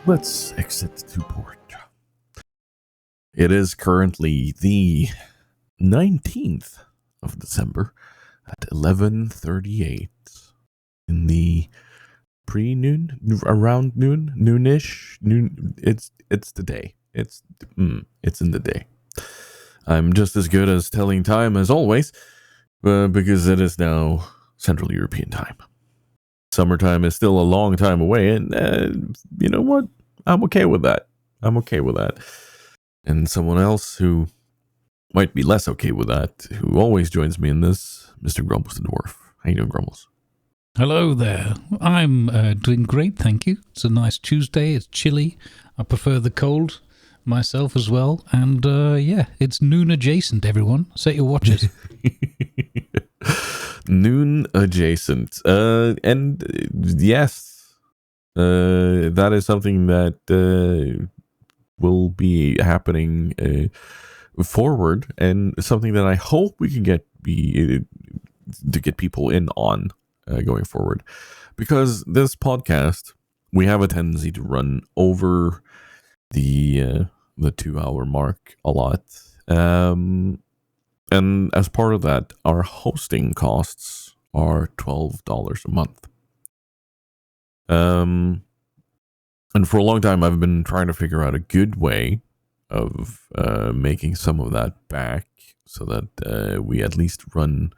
Let's exit to port. It is currently the 19th of December at 11:38 in the pre-noon, around noon, noonish, noon. It's the day. It's in the day. I'm just as good as telling time as always, because it is now Central European time. Summertime is still a long time away, and you know what? I'm okay with that. And someone else who might be less okay with that, who always joins me in this, Mr. Grumbles the Dwarf. How you doing, Grumbles? Hello there. I'm doing great, thank you. It's a nice Tuesday. It's chilly. I prefer the cold myself as well. And yeah, it's noon adjacent, everyone. Set your watches. Noon adjacent. And yes, that is something that will be happening forward, and something that I hope we can get people in on going forward, because this podcast, we have a tendency to run over the 2-hour mark a lot, and as part of that, our hosting costs are $12 a month. And for a long time, I've been trying to figure out a good way of making some of that back, so that we at least run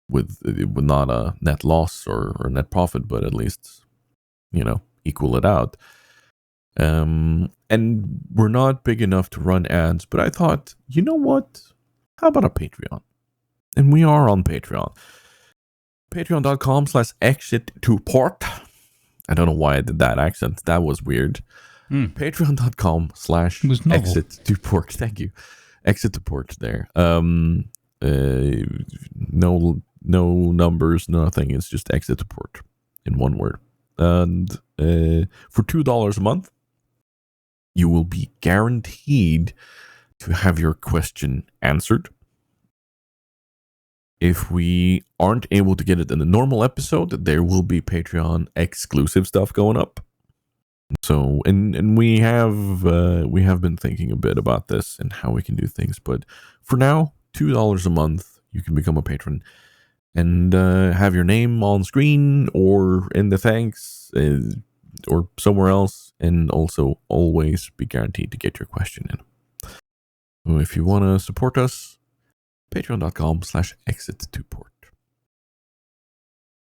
with not a net loss or net profit, but at least, equal it out. And we're not big enough to run ads, but I thought, you know what? How about a Patreon? And we are on Patreon. Patreon.com/exit2port. I don't know why I did that accent. That was weird. Patreon.com/exit2port. Thank you. Exit to port there. No numbers, nothing. It's just exit to port in one word. And for $2 a month, you will be guaranteed to have your question answered. If we aren't able to get it in the normal episode, there will be Patreon exclusive stuff going up. So, and we have been thinking a bit about this and how we can do things. But for now, $2 a month, you can become a patron and have your name on screen or in the thanks or somewhere else, and also always be guaranteed to get your question in. So if you want to support us, patreon.com/exit2port.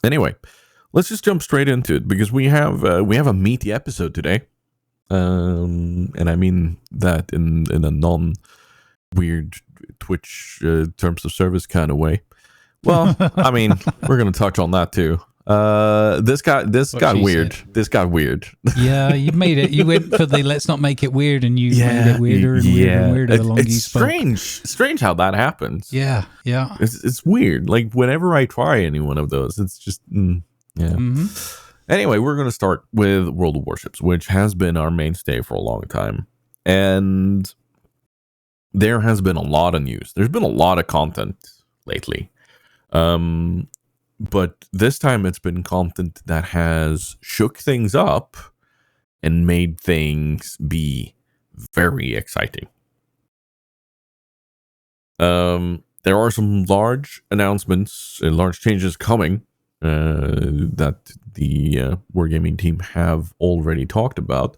Anyway, let's just jump straight into it, because we have a meaty episode today, and I mean that in a non-weird Twitch terms of service kind of way. Well, I mean, we're gonna touch on that too. This got weird. Said. This got weird. Yeah, you made it. You went for the let's not make it weird, and you made it weirder and weirder and weirder the longer you spoke. It's strange how that happens. Yeah. It's weird. Like, whenever I try any one of those, it's just yeah. Mm-hmm. Anyway, we're going to start with World of Warships, which has been our mainstay for a long time, and there has been a lot of news. There's been a lot of content lately. But this time it's been content that has shook things up and made things be very exciting. There are some large announcements and large changes coming that the Wargaming team have already talked about,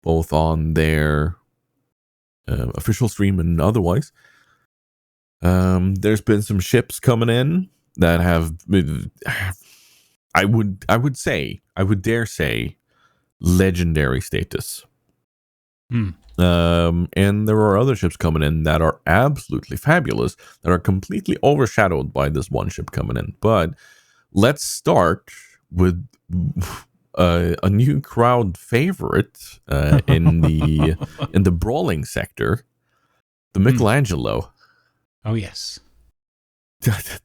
both on their official stream and otherwise. There's been some ships coming in that have, I would dare say, legendary status. And there are other ships coming in that are absolutely fabulous, that are completely overshadowed by this one ship coming in. But let's start with a new crowd favorite in the brawling sector, the Michelangelo. Oh yes.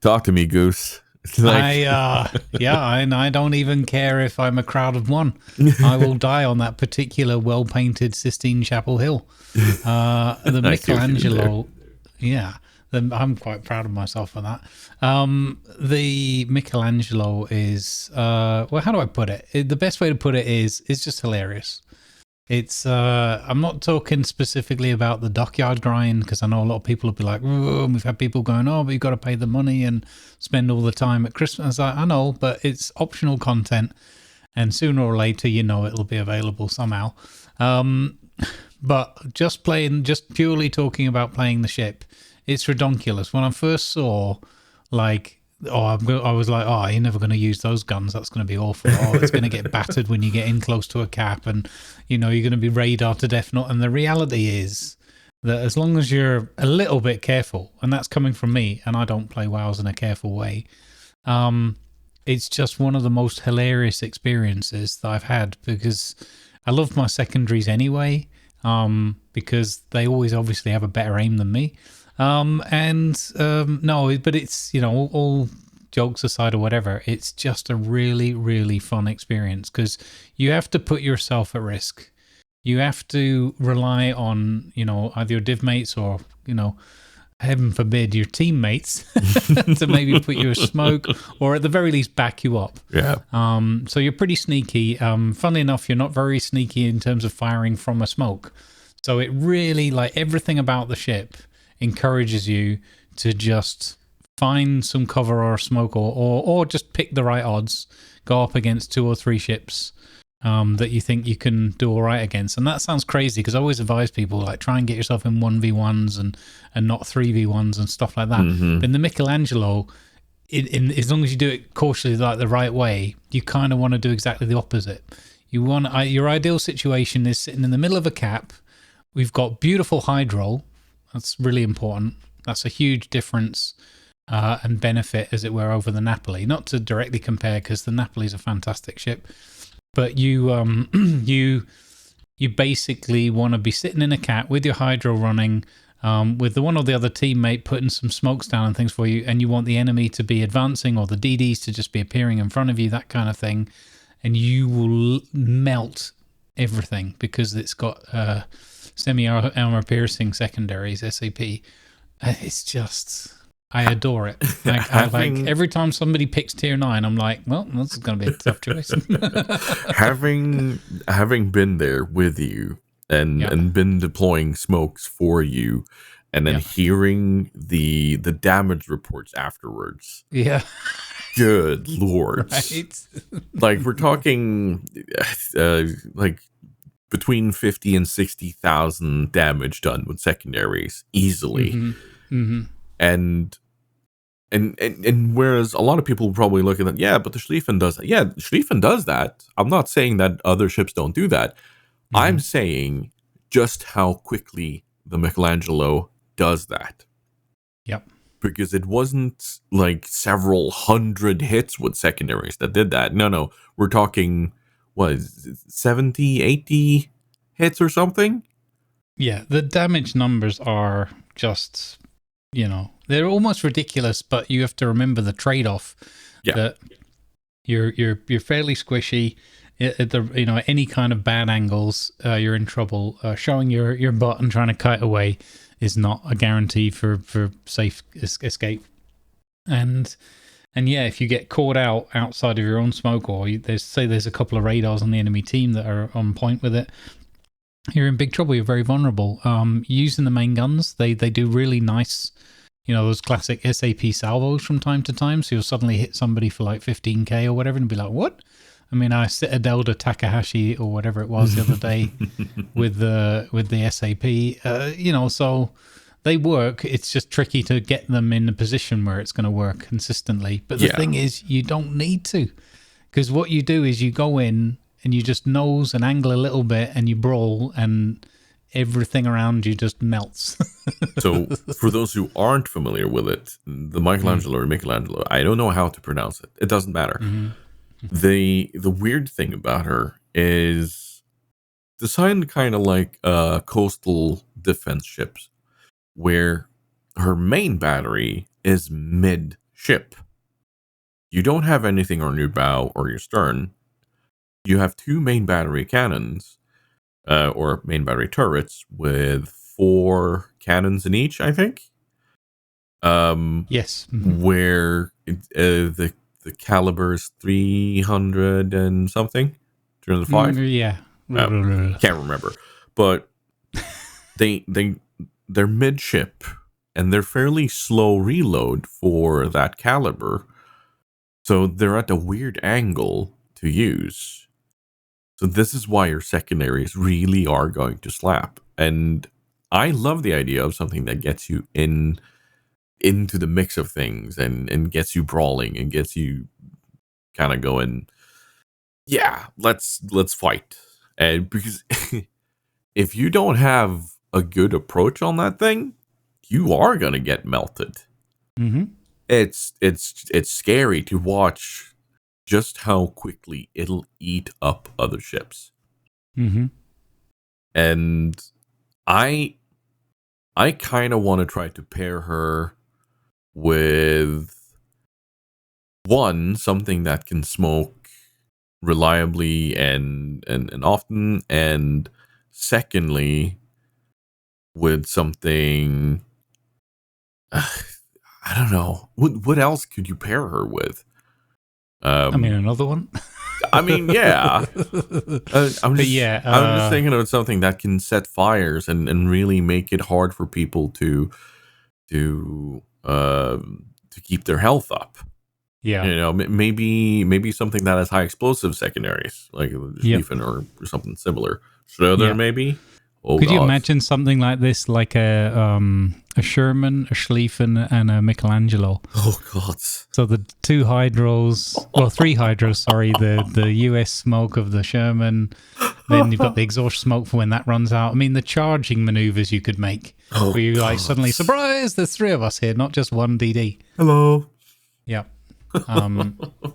Talk to me, Goose. I don't even care if I'm a crowd of one. I will die on that particular well-painted Sistine Chapel Hill. The Michelangelo, the I'm quite proud of myself for that. The Michelangelo is well, how do I put it? The best way to put it is it's just hilarious. It's I'm not talking specifically about the dockyard grind, because I know a lot of people will be like, "Whoa," and we've had people going, oh, but you've got to pay the money and spend all the time at Christmas. I know, but it's optional content, and sooner or later, it'll be available somehow. But just purely talking about playing the ship, it's redonkulous. When I first saw, like, I was like, oh, you're never going to use those guns. That's going to be awful. Oh, it's going to get battered when you get in close to a cap, and you're going to be radar to death. And the reality is that as long as you're a little bit careful, and that's coming from me, and I don't play WoWs in a careful way, it's just one of the most hilarious experiences that I've had, because I love my secondaries anyway, because they always obviously have a better aim than me. No, but it's, all jokes aside or whatever, it's just a really, really fun experience, because you have to put yourself at risk. You have to rely on, either your div mates or, heaven forbid, your teammates to maybe put you a smoke, or at the very least back you up. Yeah. So you're pretty sneaky. Funnily enough, you're not very sneaky in terms of firing from a smoke. So it really, like, everything about the ship encourages you to just find some cover or smoke, or just pick the right odds, go up against 2 or 3 ships that you think you can do all right against. And that sounds crazy, because I always advise people, like, try and get yourself in 1v1s and not 3v1s and stuff like that. Mm-hmm. But in the Michelangelo, as long as you do it cautiously, like the right way, you kind of want to do exactly the opposite. Your ideal situation is sitting in the middle of a cap. We've got beautiful hydro. That's really important. That's a huge difference and benefit, as it were, over the Napoli. Not to directly compare, because the Napoli is a fantastic ship, but you basically want to be sitting in a cat with your hydro running, with the one or the other teammate putting some smokes down and things for you, and you want the enemy to be advancing, or the DDs to just be appearing in front of you, that kind of thing, and you will melt everything, because it's got semi-armor piercing secondaries, SAP. It's just, I adore it. Like, every time somebody picks tier 9, I'm like, well, this is going to be a tough choice. having been there with you and been deploying smokes for you, and then hearing the damage reports afterwards. Yeah. Good lord. Right? Like, we're talking like between 50 and 60,000 damage done with secondaries easily. Mm-hmm. Mm-hmm. And whereas a lot of people probably look at that, yeah, but the Schlieffen does that. Yeah, Schlieffen does that. I'm not saying that other ships don't do that. Mm-hmm. I'm saying just how quickly the Michelangelo does that. Yep. Because it wasn't like several hundred hits with secondaries that did that. No, we're talking, what is it, 70, 80 hits or something? Yeah, the damage numbers are just, they're almost ridiculous, but you have to remember the trade-off. Yeah. That you're fairly squishy. At any kind of bad angles, you're in trouble. Showing your butt and trying to kite away is not a guarantee for safe escape. And yeah, if you get caught out outside of your own smoke, or there's a couple of radars on the enemy team that are on point with it, you're in big trouble. You're very vulnerable. Using the main guns, they do really nice, those classic SAP salvos from time to time. So you'll suddenly hit somebody for like 15k or whatever and be like, what? I mean, I Citadel'd Takahashi or whatever it was the other day with the SAP. So they work. It's just tricky to get them in a position where it's going to work consistently. But the thing is, you don't need to, because what you do is you go in and you just nose and angle a little bit and you brawl, and everything around you just melts. So for those who aren't familiar with it, the Michelangelo or Michelangelo, I don't know how to pronounce it. It doesn't matter. Mm-hmm. The weird thing about her is designed kind of like coastal defense ships, where her main battery is mid-ship. You don't have anything on your bow or your stern. You have 2 main battery cannons, or main battery turrets, with 4 cannons in each, I think. Yes. where the caliber is 300 and something, 305. Yeah. Can't remember, but they're midship, and they're fairly slow reload for that caliber, so they're at a weird angle to use. So this is why your secondaries really are going to slap, and I love the idea of something that gets you into the mix of things and gets you brawling and gets you kind of going, yeah, let's fight. And because if you don't have a good approach on that thing, you are gonna get melted. Mm-hmm. It's scary to watch just how quickly it'll eat up other ships. Mm-hmm. And I kind of want to try to pair her with something that can smoke reliably and often, and secondly with something I don't know, what else could you pair her with? Another one. I mean, yeah. I'm just thinking of something that can set fires and really make it hard for people to keep their health up. Yeah. Maybe something that has high explosive secondaries, like Schlieffen or something similar. Schroeder, maybe. Oh, could you imagine something like this, like a Sherman, a Schlieffen, and a Michelangelo? Oh God! So the three hydros. Sorry, the US smoke of the Sherman. Then you've got the exhaust smoke for when that runs out. I mean, the charging maneuvers you could make, where you like suddenly surprise, there's three of us here, not just one DD. Hello. Yeah.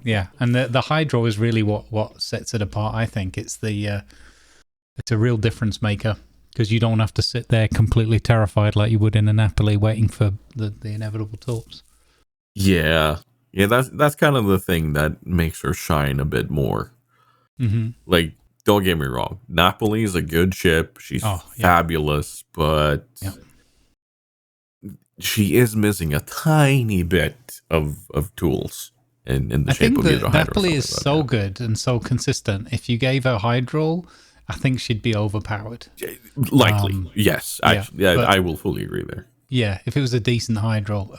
Yeah, and the hydro is really what sets it apart. I think it's a real difference maker, because you don't have to sit there completely terrified like you would in a Napoli waiting for the inevitable torps. Yeah, that's kind of the thing that makes her shine a bit more. Mm-hmm. Like, don't get me wrong, Napoli is a good ship. She's fabulous, but she is missing a tiny bit of tools in the shape of either hydro. Napoli is so good and so consistent. If you gave her hydro, I think she'd be overpowered. Likely, yes. I will fully agree there. Yeah, if it was a decent hydro.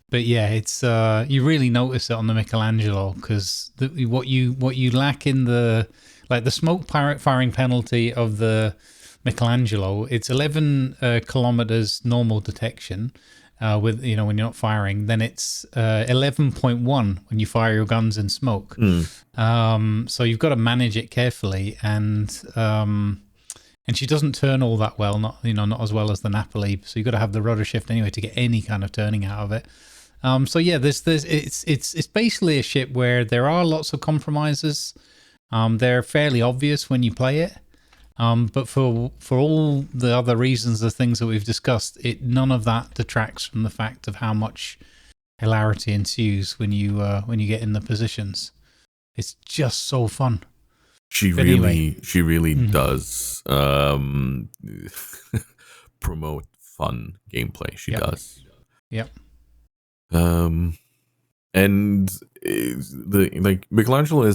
But yeah, it's you really notice it on the Michelangelo, because what you lack in the smoke firing penalty of the Michelangelo, it's 11 kilometers normal detection with when you're not firing. Then it's 11.1 when you fire your guns in smoke. So you've got to manage it carefully, and she doesn't turn all that well, not as well as the Napoli. So you've got to have the rudder shift anyway to get any kind of turning out of it. So yeah, it's basically a ship where there are lots of compromises. They're fairly obvious when you play it. But for all the other reasons, the things that we've discussed, none of that detracts from the fact of how much hilarity ensues when you get in the positions. It's just so fun. She really does promote fun gameplay. She does. Yep. And Michelangelo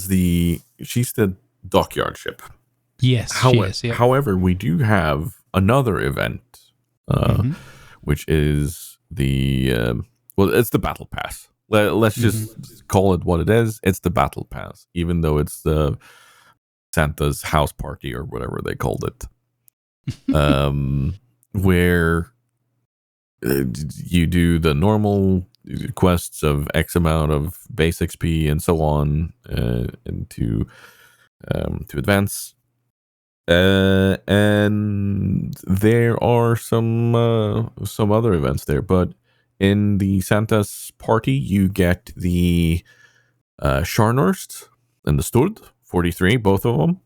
she's the dockyard ship. Yes, she is. Yep. However, we do have another event, which is it's the Battle Pass. Let's just call it what it is. It's the Battle Pass, even though it's the Santa's house party or whatever they called it, where you do the normal quests of X amount of base XP and so on, and to advance. And there are some other events there, but in the Santa's party, you get the Scharnhorst and the Sturd 43, both of them.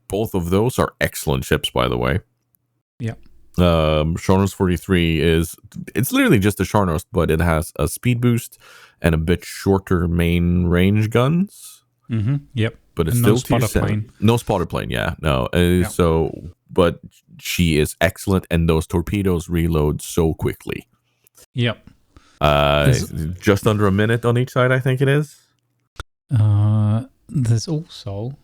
Both of those are excellent ships, by the way. Yeah. Scharnhorst 43 it's literally just a Scharnhorst, but it has a speed boost and a bit shorter main range guns. Yep. but it's And still no spotter tier 7. plane. No spotter plane, yeah, no. So, but she is excellent, and those torpedoes reload so quickly. Yep. Just under a minute on each side, I think it is. There's also,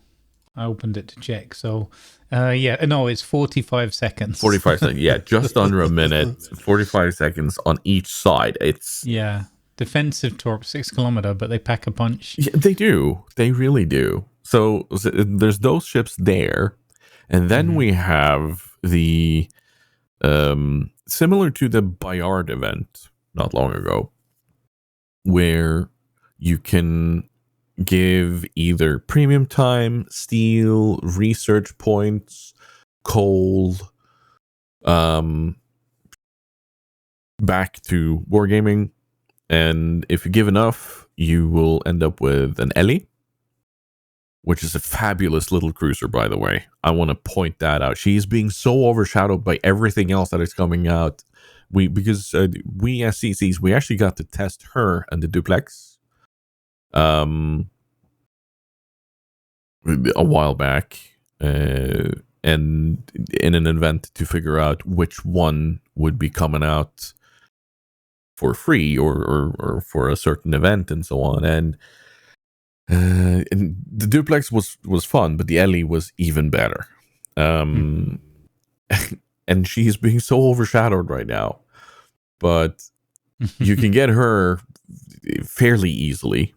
I opened it to check. So, it's 45 seconds. 45 seconds, yeah, just under a minute. 45 seconds on each side. It's defensive torp 6 kilometer, but they pack a punch. Yeah, they do. They really do. So there's those ships there, and then we have the similar to the Bayard event not long ago, where you can give either premium time, steel, research points, coal, back to wargaming, and if you give enough, you will end up with an Ellie, which is a fabulous little cruiser, by the way. I want to point that out. She's being so overshadowed by everything else that is coming out. Because we as CCs, we actually got to test her and the duplex a while back, and in an event to figure out which one would be coming out for free or for a certain event and so on. And the duplex was fun, but the Ellie was even better. And she's being so overshadowed right now, but you can get her fairly easily.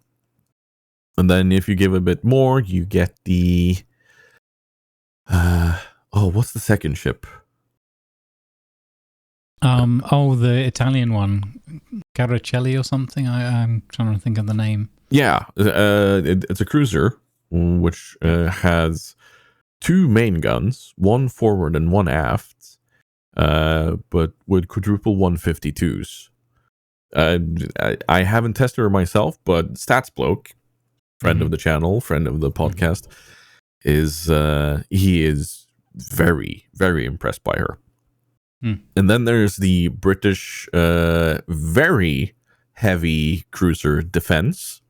And then if you give a bit more, you get the what's the second ship? The Italian one, Caracelli or something. I'm trying to think of the name. Yeah, it's a cruiser which has 2 main guns, one forward and one aft, but with quadruple 152s. I haven't tested her myself, but Statsbloke, friend of the channel, friend of the podcast, he is very, very impressed by her. And then there's the British very heavy cruiser Defense,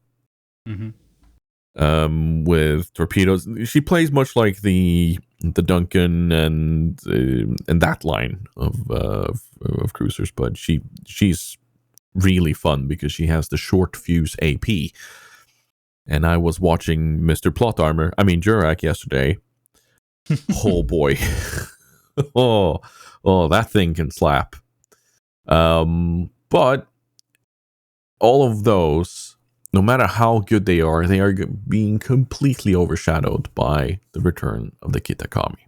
with torpedoes. She plays much like the Duncan and that line of cruisers, but she's really fun because she has the short fuse AP. And I was watching Mr. Plot Armor, Jurak yesterday. Oh boy. Oh, that thing can slap. But all of those, no matter how good they are being completely overshadowed by the return of the Kitakami.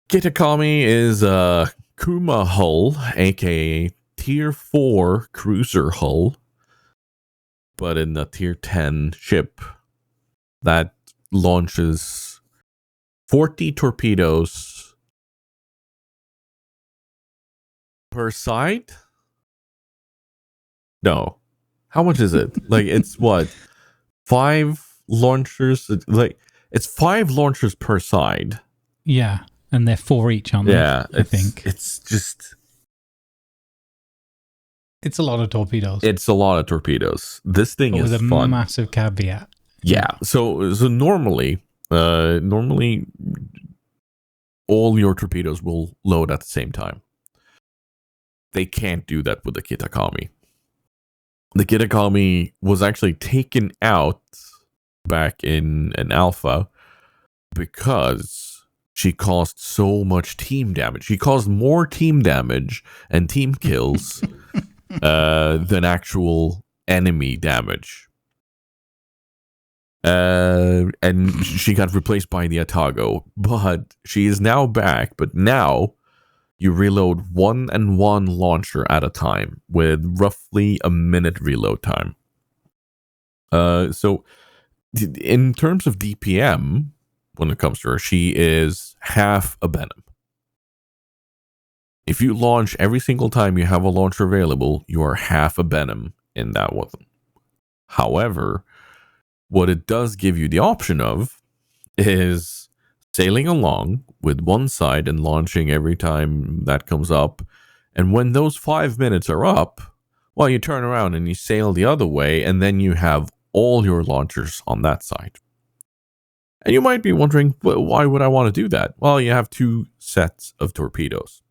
Kitakami is a Kuma hull, aka Tier 4 cruiser hull, but in a Tier 10 ship that launches 40 torpedoes per side? No. How much is it? Like, it's what? 5 launchers? Like, it's 5 launchers per side. Yeah, and they're 4 each, aren't they? Yeah, I think. It's just... It's a lot of torpedoes. It's a lot of torpedoes. This thing is with a fun. Massive caveat. Yeah, so normally all your torpedoes will load at the same time. They can't do that with the Kitakami. The Kitakami was actually taken out back in an alpha because she caused so much team damage. She caused more team damage and team kills than actual enemy damage. And she got replaced by the Atago, but she is now back. But now you reload 1 and 1 launcher at a time with roughly a minute reload time. So in terms of DPM, when it comes to her, she is half a Benham. If you launch every single time you have a launcher available, you are half a Benham in that one. However, what it does give you the option of is sailing along with one side and launching every time that comes up. And when those 5 minutes are up, Well, you turn around and you sail the other way, and then you have all your launchers on that side. And you might be wondering, why would I want to do that? Well, you have 2 sets of torpedoes.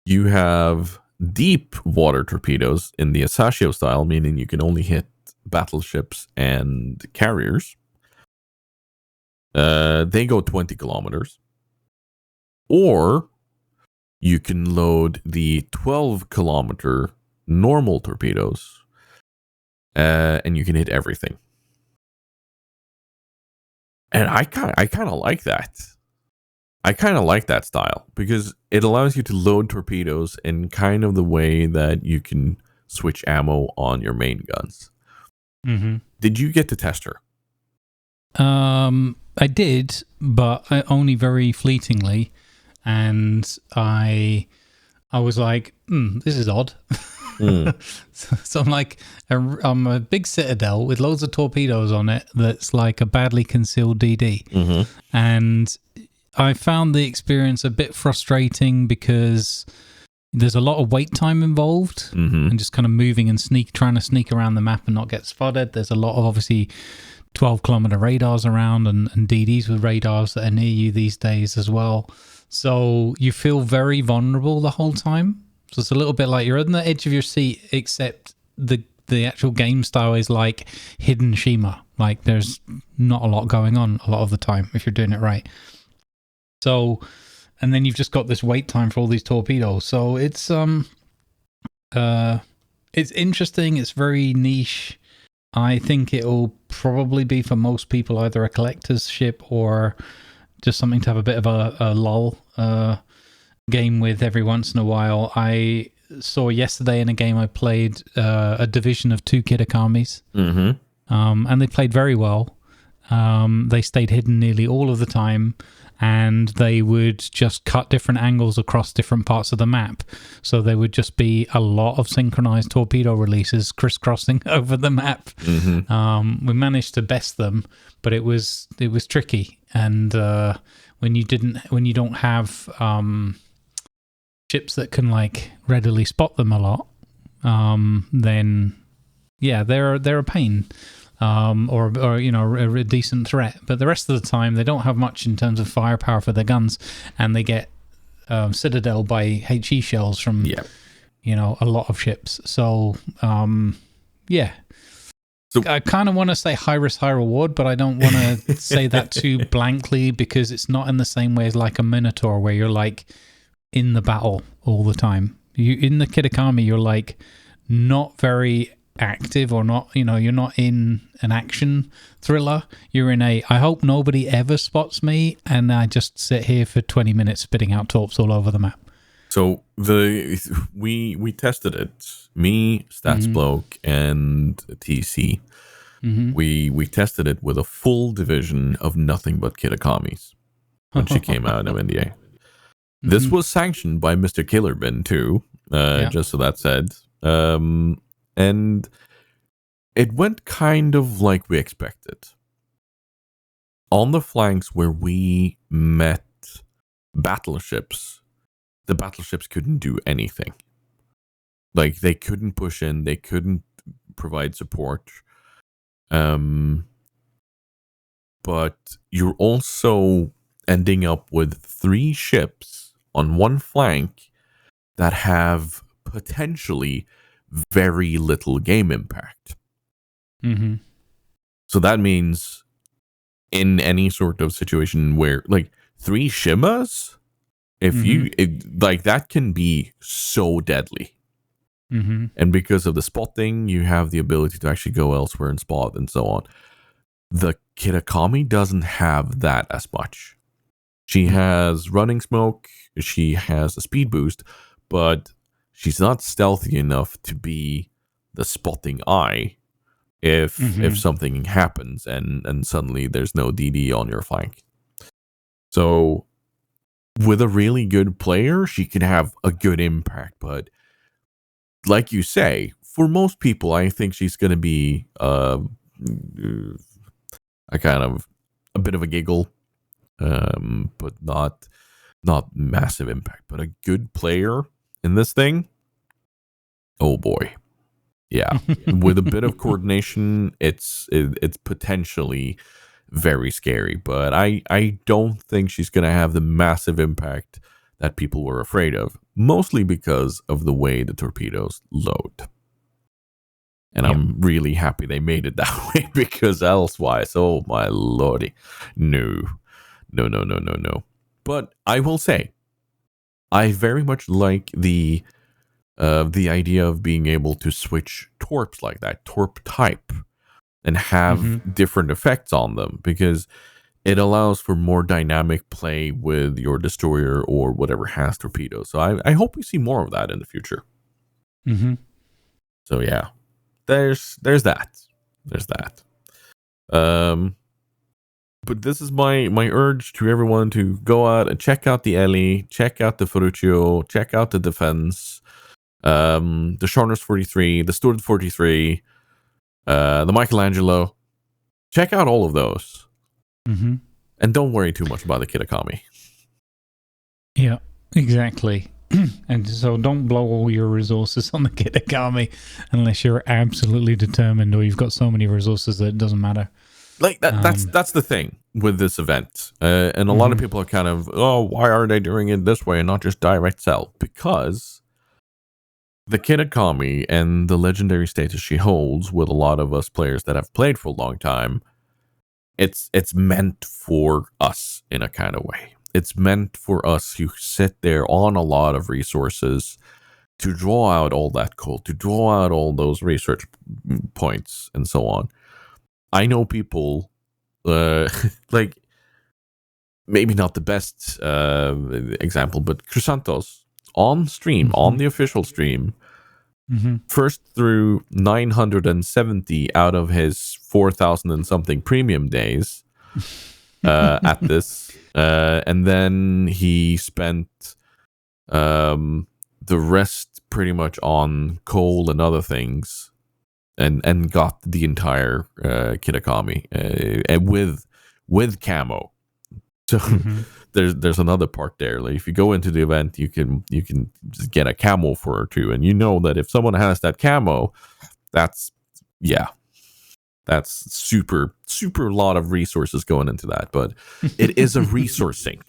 You have deep water torpedoes in the Asashio style, meaning you can only hit battleships and carriers. They go 20 kilometers. Or you can load the 12-kilometer normal torpedoes, and you can hit everything. And I kind of like that. I kind of like that style because it allows you to load torpedoes in kind of the way that you can switch ammo on your main guns. Mm-hmm. Did you get to test her? I did, but only very fleetingly, and I was like, this is odd. So I'm like, I'm a big citadel with loads of torpedoes on it that's like a badly concealed DD. Mm-hmm. And I found the experience a bit frustrating because there's a lot of wait time involved and just kind of moving and trying to sneak around the map and not get spotted. There's a lot of obviously 12-kilometer radars around and DDs with radars that are near you these days as well. So you feel very vulnerable the whole time. So it's a little bit like you're on the edge of your seat, except the actual game style is like hidden Shima. Like there's not a lot going on a lot of the time if you're doing it right. So, and then you've just got this wait time for all these torpedoes. So it's interesting. It's very niche. I think it'll probably be for most people either a collector's ship or just something to have a bit of a lull game with every once in a while. I saw yesterday in a game I played a division of 2 Kitakamis, and they played very well. They stayed hidden nearly all of the time, and they would just cut different angles across different parts of the map. So there would just be a lot of synchronized torpedo releases crisscrossing over the map. We managed to best them, but it was tricky. And when you don't have ships that can like readily spot them a lot, then yeah, they're a pain. Or you know, a decent threat, but the rest of the time they don't have much in terms of firepower for their guns, and they get citadel by HE shells from you know, a lot of ships. So yeah, so I kind of want to say high risk, high reward, but I don't want to say that too blankly because it's not in the same way as like a Minotaur where you're like in the battle all the time. You in the Kitakami, you're like not very active, or not, you know, you're not in an action thriller. You're in a I hope nobody ever spots me, and I just sit here for 20 minutes spitting out torps all over the map. So we tested it, me, Stats Bloke, and TC. We tested it with a full division of nothing but Kitakamis when she came out of NDA. This was sanctioned by Mr. Killerbin too, just so that's said. And it went kind of like we expected. On the flanks where we met battleships, the battleships couldn't do anything. Like, they couldn't push in, they couldn't provide support. But you're also ending up with 3 ships on one flank that have potentially very little game impact. So that means in any sort of situation where like 3 Shimas, like that can be so deadly. And because of the spotting, you have the ability to actually go elsewhere and spot and so on. The Kitakami doesn't have that as much. She has running smoke, she has a speed boost, but she's not stealthy enough to be the spotting eye if something happens and suddenly there's no DD on your flank. So with a really good player, she can have a good impact, but like you say, for most people, I think she's going to be a kind of a bit of a giggle, but not massive impact. But a good player in this thing, Oh boy. Yeah. With a bit of coordination, it's potentially very scary, but I don't think she's going to have the massive impact that people were afraid of, mostly because of the way the torpedoes load. And I'm really happy they made it that way, because elsewise, oh my lordy, no. But I will say, I very much like the idea of being able to switch torps like that, torp type, and have different effects on them, because it allows for more dynamic play with your destroyer or whatever has torpedoes. So I hope we see more of that in the future. So yeah, there's that. But this is my urge to everyone to go out and check out the Ellie, check out the Ferruccio, check out the Defense, the Scharners 43, the Stuart 43, the Michelangelo. Check out all of those. And don't worry too much about the Kitakami. Yeah, exactly. And so don't blow all your resources on the Kitakami unless you're absolutely determined, or you've got so many resources that it doesn't matter. Like that's the thing with this event, and a lot of people are kind of, oh, why are they doing it this way and not just direct sell? Because the Kitakami and the legendary status she holds with a lot of us players that have played for a long time, it's meant for us in a kind of way. It's meant for us who sit there on a lot of resources to draw out all that code, to draw out all those research points and so on. I know people, like, maybe not the best example, but Chrysanthos on stream, on the official stream, first through 970 out of his 4,000 and something premium days at this. And then he spent the rest pretty much on coal and other things, and got the entire Kitakami with camo. So there's another part there. Like, if you go into the event, you can just get a camo for or two, and you know that if someone has that camo, that's super lot of resources going into that. But it is a resource sink.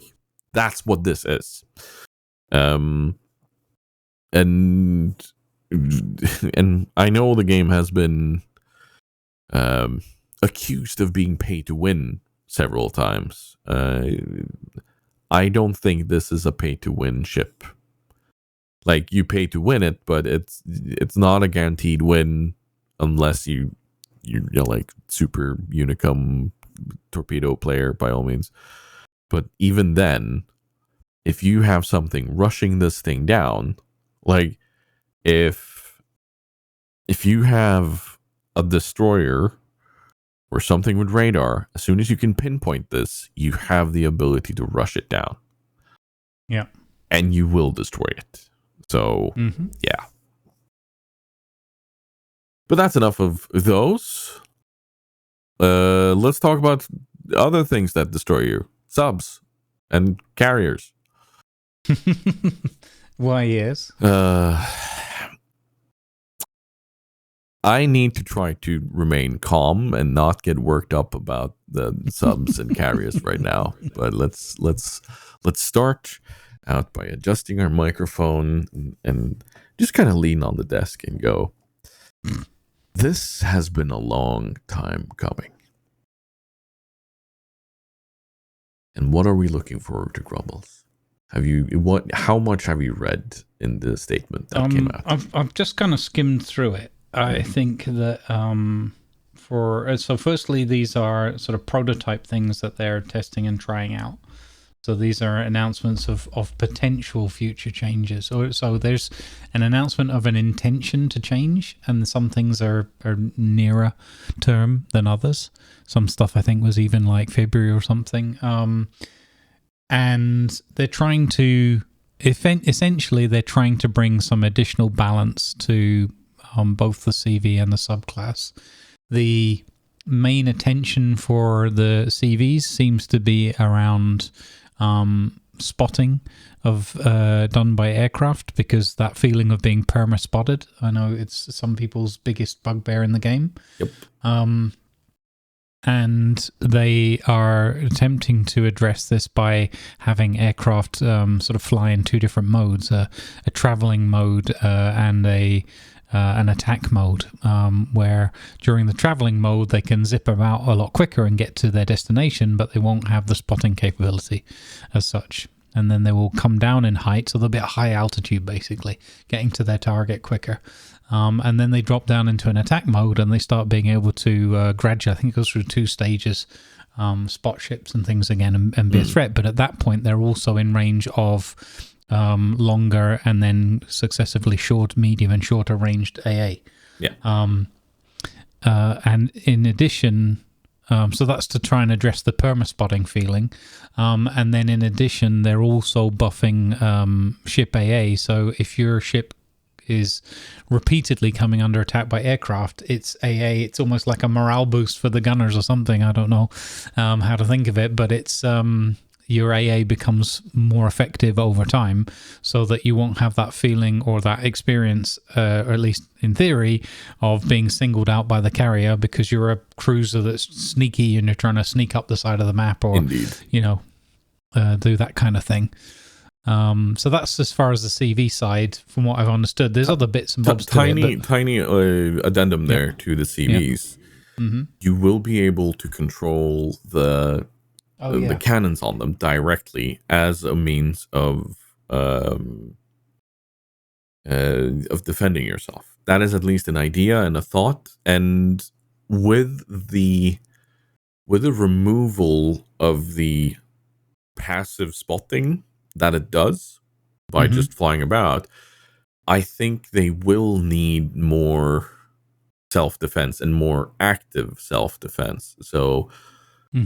That's what this is. And I know the game has been accused of being pay to win several times. I don't think this is a pay to win ship. Like, you pay to win it, but it's not a guaranteed win unless you're like super Unicum torpedo player, by all means. But even then, if you have something rushing this thing down, like if you have a destroyer or something with radar, as soon as you can pinpoint this, you have the ability to rush it down. Yeah. And you will destroy it. So, yeah. But that's enough of those. Let's talk about other things that destroy you. Subs and carriers. Why, yes. I need to try to remain calm and not get worked up about the subs and carriers right now. But let's start out by adjusting our microphone and just kind of lean on the desk and go, this has been a long time coming. And what are we looking forward to, Grumbles? How much have you read in the statement that came out? I've just kind of skimmed through it. I think that so firstly, these are sort of prototype things that they're testing and trying out. So these are announcements of potential future changes. So there's an announcement of an intention to change, and some things are nearer term than others. Some stuff I think was even like February or something. And they're trying to, essentially, they're trying to bring some additional balance to both the CV and the subclass. The main attention for the CVs seems to be around spotting of done by aircraft, because that feeling of being perma-spotted, I know it's some people's biggest bugbear in the game. Yep. And they are attempting to address this by having aircraft sort of fly in two different modes, a traveling mode and an attack mode, where during the traveling mode they can zip about a lot quicker and get to their destination, but they won't have the spotting capability as such. And then they will come down in height, so they'll be at high altitude, basically, getting to their target quicker. And then they drop down into an attack mode, and they start being able to gradually, I think it goes through 2 stages, spot ships and things again and be a threat. But at that point, they're also in range of longer and then successively short, medium, and shorter ranged AA. Yeah. And in addition, so that's to try and address the perma-spotting feeling. And then in addition, they're also buffing ship AA. So if your ship is repeatedly coming under attack by aircraft, it's AA. It's almost like a morale boost for the gunners or something. I don't know how to think of it, but it's your AA becomes more effective over time, so that you won't have that feeling or that experience, or at least in theory, of being singled out by the carrier because you're a cruiser that's sneaky and you're trying to sneak up the side of the map, or do that kind of thing. So that's as far as the CV side, from what I've understood. There's other bits and bobs tiny addendum there to the CVs. Yeah. Mm-hmm. You will be able to control the cannons on them directly as a means of defending yourself. That is at least an idea and a thought. And with the removal of the passive spotting that it does by just flying about, I think they will need more self-defense and more active self-defense. So I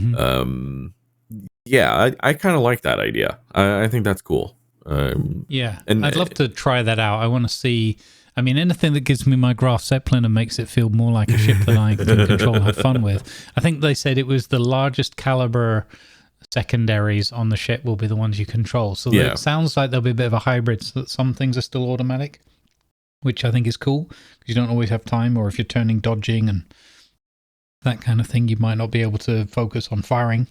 kind of like that idea. I think that's cool. And I'd love to try that out. I want to see, I mean, anything that gives me my Graf Zeppelin and makes it feel more like a ship that I can control and have fun with. I think they said it was the largest caliber secondaries on the ship will be the ones you control. So it sounds like there'll be a bit of a hybrid, so that some things are still automatic, which I think is cool, because you don't always have time, or if you're turning dodging and that kind of thing, you might not be able to focus on firing.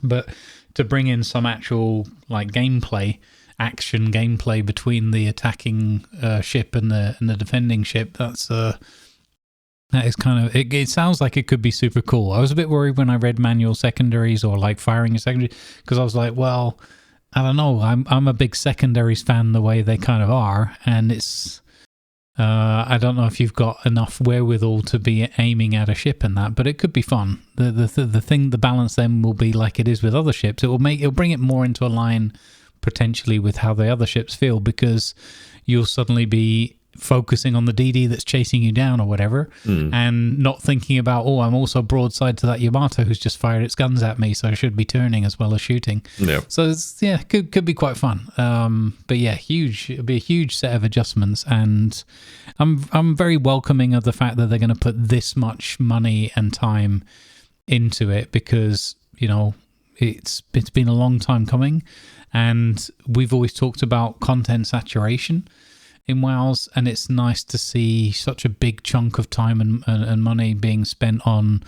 But to bring in some actual like action gameplay between the attacking ship and the defending ship, that is kind of, it sounds like it could be super cool. I was a bit worried when I read manual secondaries or like firing a secondary, because I was like, well, I don't know. I'm a big secondaries fan the way they kind of are, and it's I don't know if you've got enough wherewithal to be aiming at a ship and that, but it could be fun. The balance then will be like it is with other ships. It'll bring it more into a line potentially with how the other ships feel, because you'll suddenly be focusing on the DD that's chasing you down or whatever, and not thinking about, I'm also broadside to that Yamato who's just fired its guns at me, so I should be turning as well as shooting. So it's, could be quite fun. But yeah, it'll be a huge set of adjustments, and I'm very welcoming of the fact that they're going to put this much money and time into it, because it's been a long time coming, and we've always talked about content saturation in WoWs, and it's nice to see such a big chunk of time and money being spent on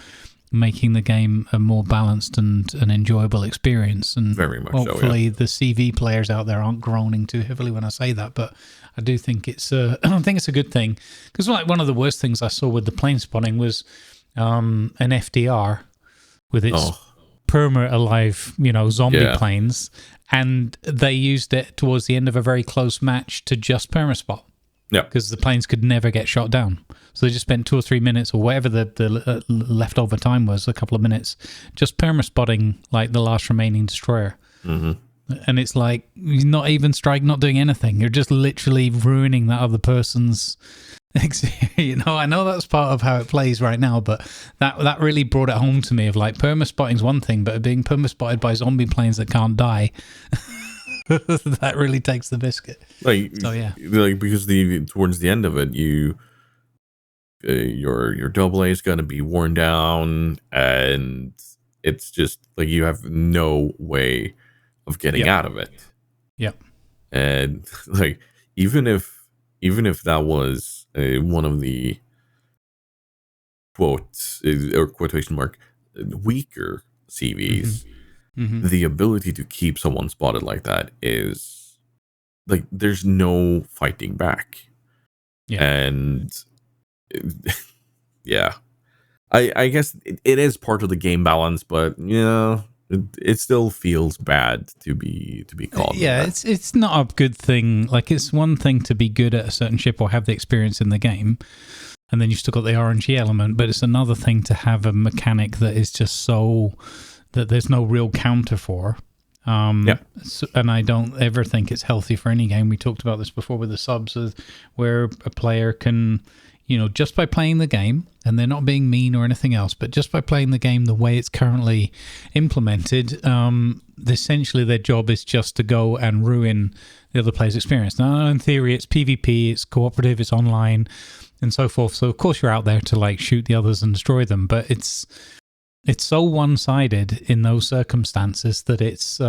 making the game a more balanced and an enjoyable experience. And very much hopefully the CV players out there aren't groaning too heavily when I say that, but I do think it's I think it's a good thing, because like one of the worst things I saw with the plane spotting was an FDR with its perma alive zombie planes, and they used it towards the end of a very close match to just permaspot. Because the planes could never get shot down. So they just spent 2 or 3 minutes, or whatever the leftover time was, a couple of minutes, just permaspotting like the last remaining destroyer. And it's like, you're not even not doing anything. You're just literally ruining that other person's I know that's part of how it plays right now, but that really brought it home to me of like, permaspotting's one thing, but being permaspotted by zombie planes that can't die, that really takes the biscuit. Because towards the end of it, your double A is going to be worn down, and it's just like you have no way of getting Yep. out of it. Yep. And like even if that was one of the quotes or quotation mark weaker CVs, the ability to keep someone spotted like that is like there's no fighting back. Yeah. And yeah, I guess it is part of the game balance, but it still feels bad to be called. Yeah, it's not a good thing. Like, it's one thing to be good at a certain ship or have the experience in the game, and then you've still got the RNG element, but it's another thing to have a mechanic that is just so that there's no real counter for. So, and I don't ever think it's healthy for any game. We talked about this before with the subs, where a player can, just by playing the game, and they're not being mean or anything else, but just by playing the game the way it's currently implemented, essentially their job is just to go and ruin the other player's experience. Now, in theory, it's PvP, it's cooperative, it's online, and so forth. So, of course, you're out there to like shoot the others and destroy them, but it's so one-sided in those circumstances that it's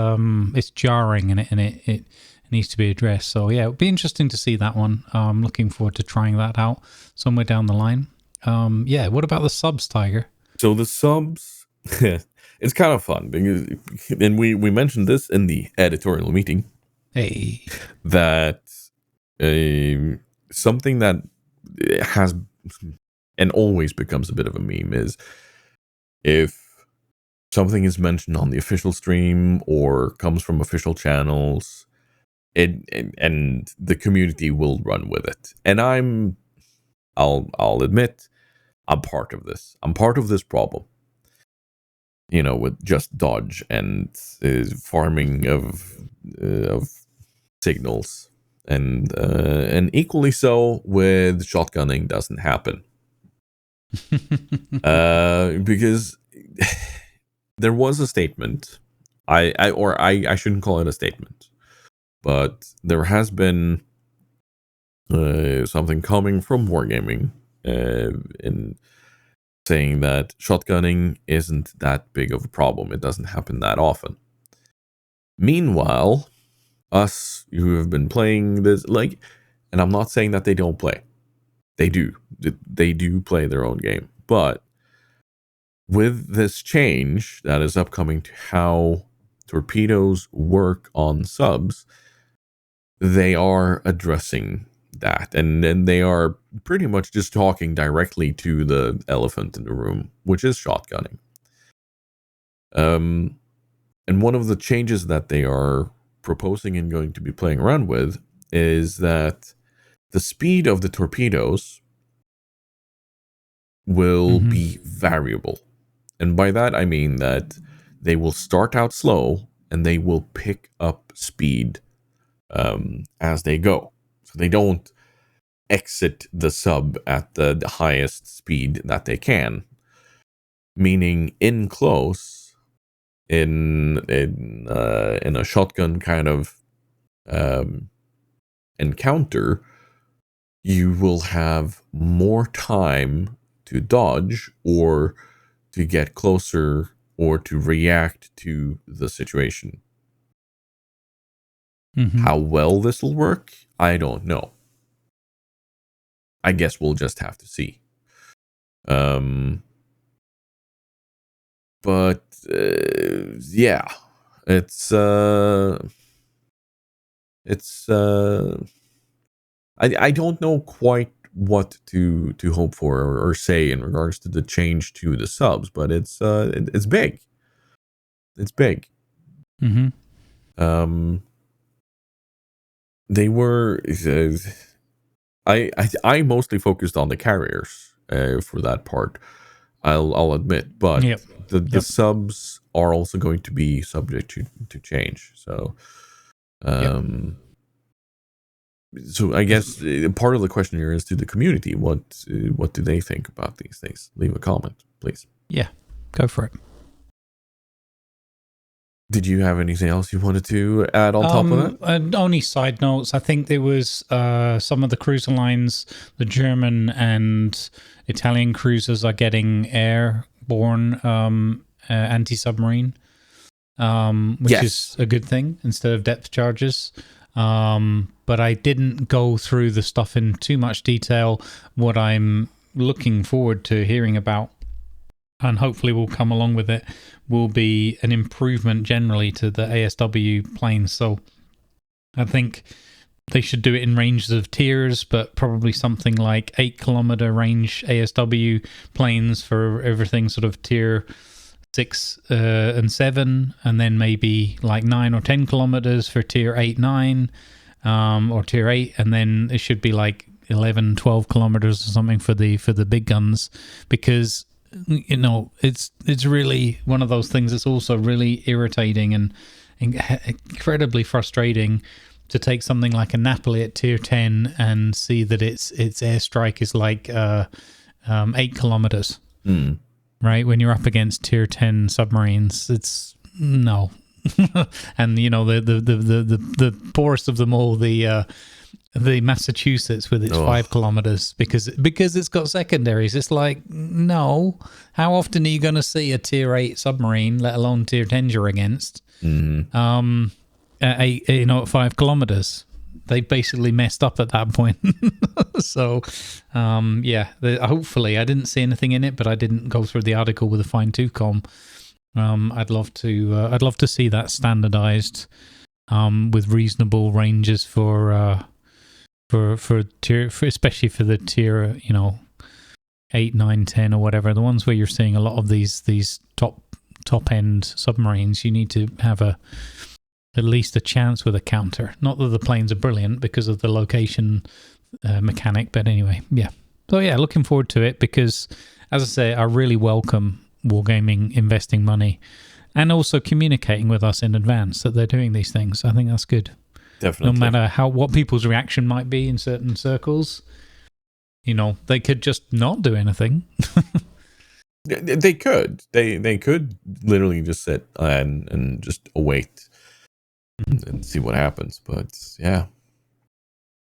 jarring, and it needs to be addressed. So yeah, it would be interesting to see that one. I'm looking forward to trying that out somewhere down the line. Yeah, what about the subs, Tiger? So the subs, it's kind of fun because, and we mentioned this in the editorial meeting. Hey, that something that has and always becomes a bit of a meme is if something is mentioned on the official stream or comes from official channels, and the community will run with it. And I'll admit, I'm part of this. I'm part of this problem. With just dodge and farming of signals, and equally so with shotgunning doesn't happen. Because there was a statement. I shouldn't call it a statement, but there has been something coming from Wargaming in saying that shotgunning isn't that big of a problem. It doesn't happen that often. Meanwhile, us who have been playing this, and I'm not saying that they don't play. They do. They do play their own game. But with this change that is upcoming to how torpedoes work on subs, they are addressing that. And then they are pretty much just talking directly to the elephant in the room, which is shotgunning. And one of the changes that they are proposing and going to be playing around with is that the speed of the torpedoes will be variable. And by that, I mean that they will start out slow and they will pick up speed as they go. So they don't exit the sub at the highest speed that they can. Meaning in close, in a shotgun kind of encounter, you will have more time to dodge or to get closer or to react to the situation. How well this will work, I don't know. I guess we'll just have to see. But yeah, it's I don't know quite what to hope for or say in regards to the change to the subs, but it's big. It's big. They were I mostly focused on the carriers for that part. I'll admit, but the subs are also going to be subject to change. So so I guess part of the question here is to the community. What do they think about these things? Leave a comment, please. Yeah, go for it. Did you have anything else you wanted to add on top of that? Only side notes. I think there was some of the cruiser lines, the German and Italian cruisers are getting airborne anti-submarine. which is a good thing instead of depth charges. But I didn't go through the stuff in too much detail. What I'm looking forward to hearing about, and hopefully will come along with it, will be an improvement generally to the ASW planes. So I think they should do it in ranges of tiers, but probably something like 8 kilometer range ASW planes for everything sort of tier 6 and 7, and then maybe like 9 or 10 kilometers for tier 8, 9, or tier 8, and then it should be like 11, 12 kilometers or something for the big guns, because it's really one of those things that's also really irritating and incredibly frustrating to take something like a Napoli at tier 10 and see that its airstrike is like 8 kilometers. Right, when you're up against tier 10 submarines, it's no. And the poorest of them all, the Massachusetts with its 5 kilometers, because it's got secondaries. It's like, no. How often are you going to see a tier 8 submarine, let alone tier 10 you're against? At 5 kilometers? They basically messed up at that point. So, hopefully I didn't see anything in it, but I didn't go through the article with a fine-tooth comb. I'd love to see that standardized, with reasonable ranges for tier, especially for the tier, 8, 9, 10 or whatever, the ones where you're seeing a lot of these top end submarines. You need to have at least a chance with a counter. Not that the planes are brilliant because of the location mechanic, but anyway, yeah. So yeah, looking forward to it, because, as I say, I really welcome Wargaming investing money and also communicating with us in advance that they're doing these things. I think that's good. Definitely. No matter what people's reaction might be in certain circles, they could just not do anything. They could. They could literally just sit and just await and see what happens. But yeah,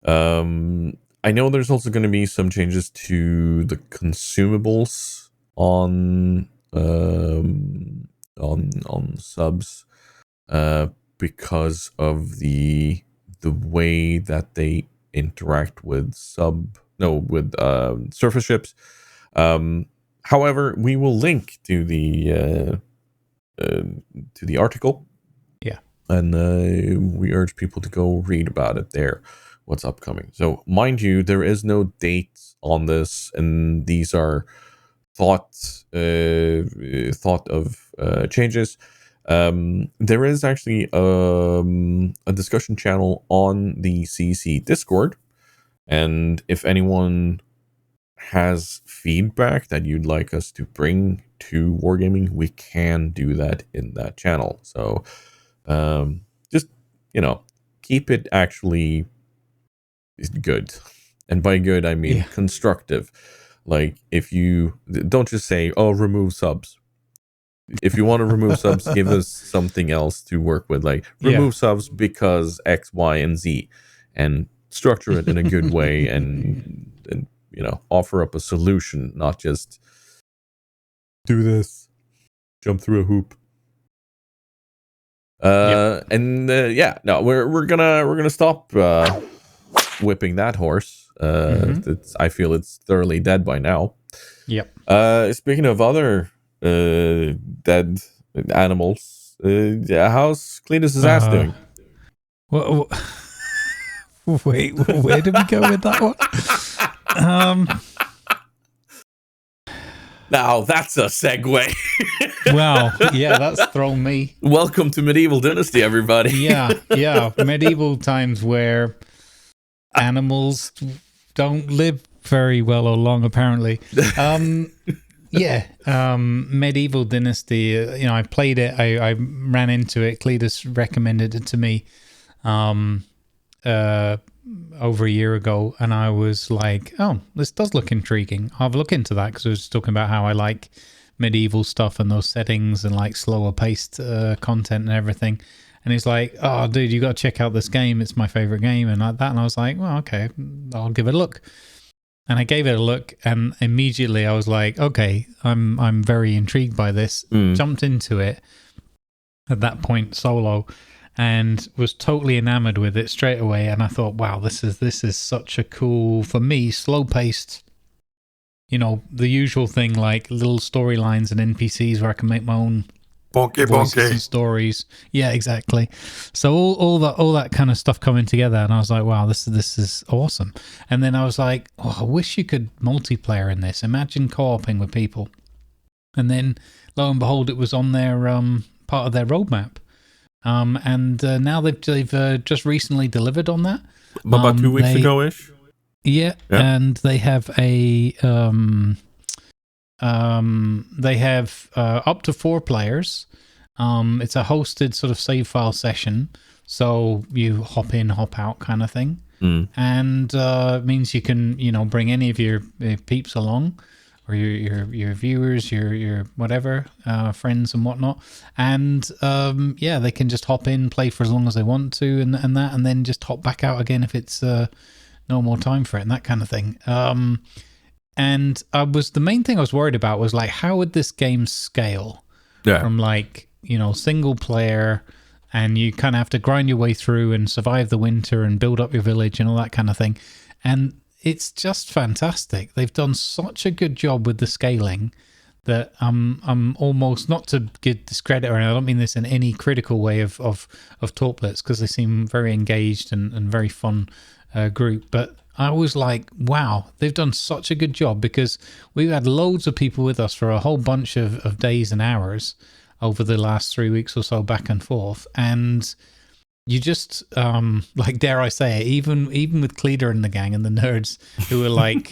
I know there's also going to be some changes to the consumables on subs, because of the way that they interact with surface ships. However, we will link to the article. Yeah. And we urge people to go read about it there, what's upcoming. So, mind you, there is no date on this, and these are thought of changes. There is actually a discussion channel on the CC Discord, and if anyone has feedback that you'd like us to bring to Wargaming, we can do that in that channel. So just keep it actually good, and by good I mean constructive. Like, if you don't just say, remove subs. If you want to remove subs, give us something else to work with, like remove subs because X, Y, and Z, and structure it in a good way, and offer up a solution, not just do this, jump through a hoop. We're gonna stop whipping that horse. I feel it's thoroughly dead by now. Yep. Speaking of other dead animals, how's Cletus's ass doing? Well, wait, where did we go with that one? Now that's a segue. Wow, yeah, that's thrown me. Welcome to Medieval Dynasty, everybody. yeah, medieval times where animals don't live very well or long, apparently. Medieval Dynasty. I played it. I ran into it. Cletus recommended it to me over a year ago, and I was like, "Oh, this does look intriguing. I'll have a look into that," because I was talking about how I like medieval stuff and those settings and like slower paced content and everything. And he's like, "Oh, dude, you got to check out this game. It's my favorite game," and like that. And I was like, "Well, okay, I'll give it a look." And I gave it a look, and immediately I was like, "Okay, I'm very intrigued by this." Jumped into it, at that point solo, and was totally enamored with it straight away. And I thought, wow, this is such a cool, for me, slow paced. The usual thing, like little storylines and NPCs where I can make my own voices and stories. Yeah, exactly. So all that kind of stuff coming together, and I was like, wow, this is awesome. And then I was like, oh, I wish you could multiplayer in this. Imagine co-oping with people. And then lo and behold, it was on their part of their roadmap. And now they've just recently delivered on that. About 2 weeks ago-ish. Yeah, and they have a they have up to 4 players. It's a hosted sort of save file session, so you hop in, hop out kind of thing, and it means you can bring any of your peeps along, or your viewers, your whatever friends and whatnot, and they can just hop in, play for as long as they want to, and then just hop back out again if it's no more time for it and that kind of thing. And the main thing I was worried about was like, how would this game scale from like, single player, and you kind of have to grind your way through and survive the winter and build up your village and all that kind of thing. And it's just fantastic. They've done such a good job with the scaling that I'm almost, not to give discredit, or I don't mean this in any critical way of Torplets, because they seem very engaged and very fun group, but I was like, wow, they've done such a good job, because we've had loads of people with us for a whole bunch of days and hours over the last 3 weeks or so, back and forth, and you just like, dare I say it, even with Cleader and the gang and the nerds who are like,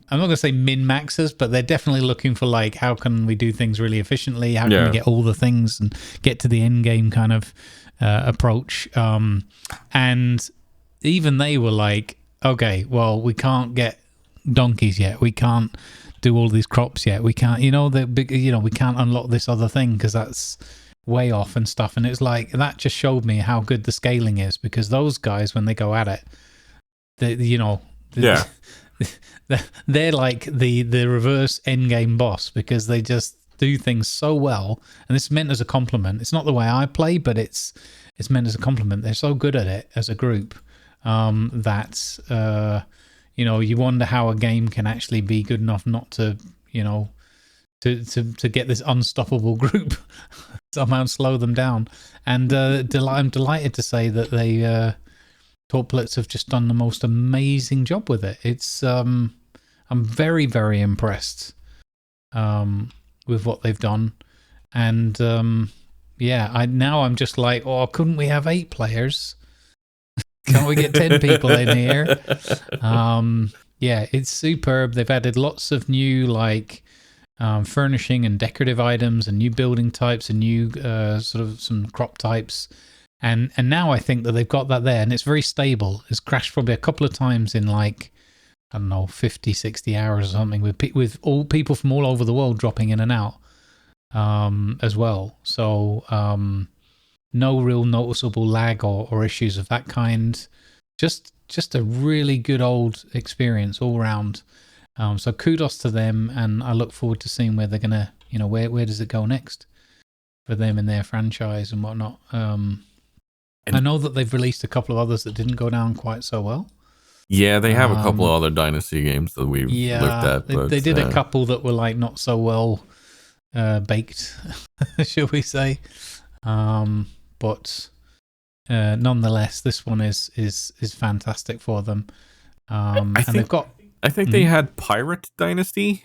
I'm not gonna say min-maxers, but they're definitely looking for like, how can we do things really efficiently, how can we get all the things and get to the end game kind of approach, and even they were like, okay, well, we can't get donkeys yet. We can't do all these crops yet. We can't, we can't unlock this other thing because that's way off and stuff. And it's like, that just showed me how good the scaling is, because those guys, when they go at it, they're like the reverse endgame boss, because they just do things so well. And it's meant as a compliment. It's not the way I play, but it's meant as a compliment. They're so good at it as a group. That you wonder how a game can actually be good enough not to to get this unstoppable group somehow slow them down. And I'm delighted to say that they Torplets have just done the most amazing job with it. It's I'm very, very impressed with what they've done, and I'm just like, oh, couldn't we have 8 players? Can't we get 10 people in here? It's superb. They've added lots of new furnishing and decorative items, and new building types, and new sort of some crop types. And now I think that they've got that there, and it's very stable. It's crashed probably a couple of times in 50, 60 hours or something, with all people from all over the world dropping in and out as well. So no real noticeable lag or issues of that kind. Just a really good old experience all round. So kudos to them, and I look forward to seeing where they're gonna, where does it go next for them and their franchise and whatnot. I know that they've released a couple of others that didn't go down quite so well. Yeah, they have a couple of other Dynasty games that we've looked at. But, they did a couple that were not so well baked, shall we say. But nonetheless, this one is fantastic for them. I think they had Pirate Dynasty.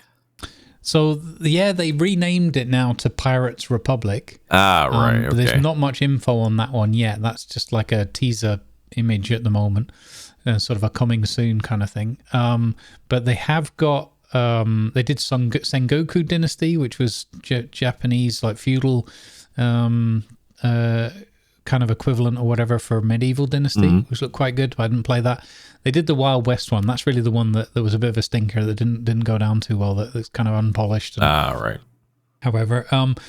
So they renamed it now to Pirates Republic. Right. Okay. There's not much info on that one yet. That's just like a teaser image at the moment, sort of a coming soon kind of thing. But they have got. They did Sengoku Dynasty, which was Japanese feudal. Kind of equivalent or whatever for Medieval Dynasty, which looked quite good. I didn't play that. They did the Wild West one. That's really the one that was a bit of a stinker that didn't go down too well. That's kind of unpolished. Right. However,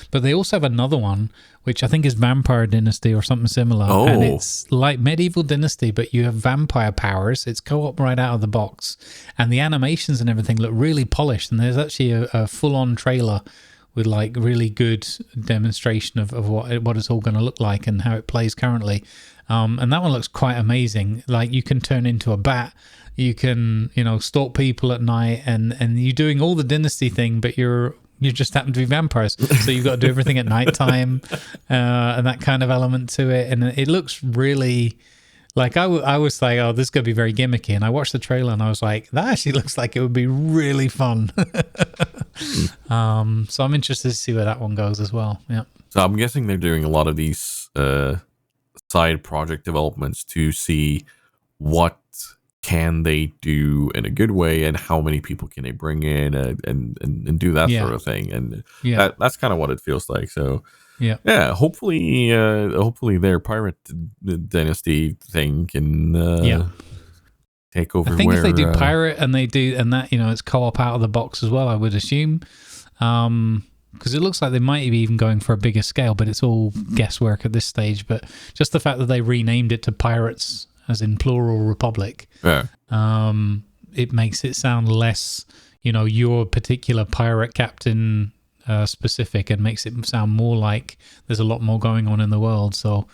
but they also have another one which I think is Vampire Dynasty or something similar. Oh. And it's like Medieval Dynasty, but you have vampire powers. It's co-op right out of the box, and the animations and everything look really polished. And there's actually a full-on trailer with like really good demonstration of what it's all going to look like and how it plays currently. And that one looks quite amazing. Like you can turn into a bat, you can, stalk people at night, and you're doing all the Dynasty thing, but you just happen to be vampires, so you've got to do everything at nighttime, and that kind of element to it. And it looks really like I was like, oh, this is going to be very gimmicky. And I watched the trailer and I was like, that actually looks like it would be really fun. So I'm interested to see where that one goes as well. Yeah. So I'm guessing they're doing a lot of these side project developments to see what can they do in a good way and how many people can they bring in and do that sort of thing. And that's kind of what it feels like. So yeah, hopefully their pirate dynasty thing can take over. I think if they do pirate and that it's co-op out of the box as well, I would assume, because it looks like they might be even going for a bigger scale, but it's all guesswork at this stage. But just the fact that they renamed it to Pirates, as in plural Republic, it makes it sound less, your particular pirate captain specific, and makes it sound more like there's a lot more going on in the world. So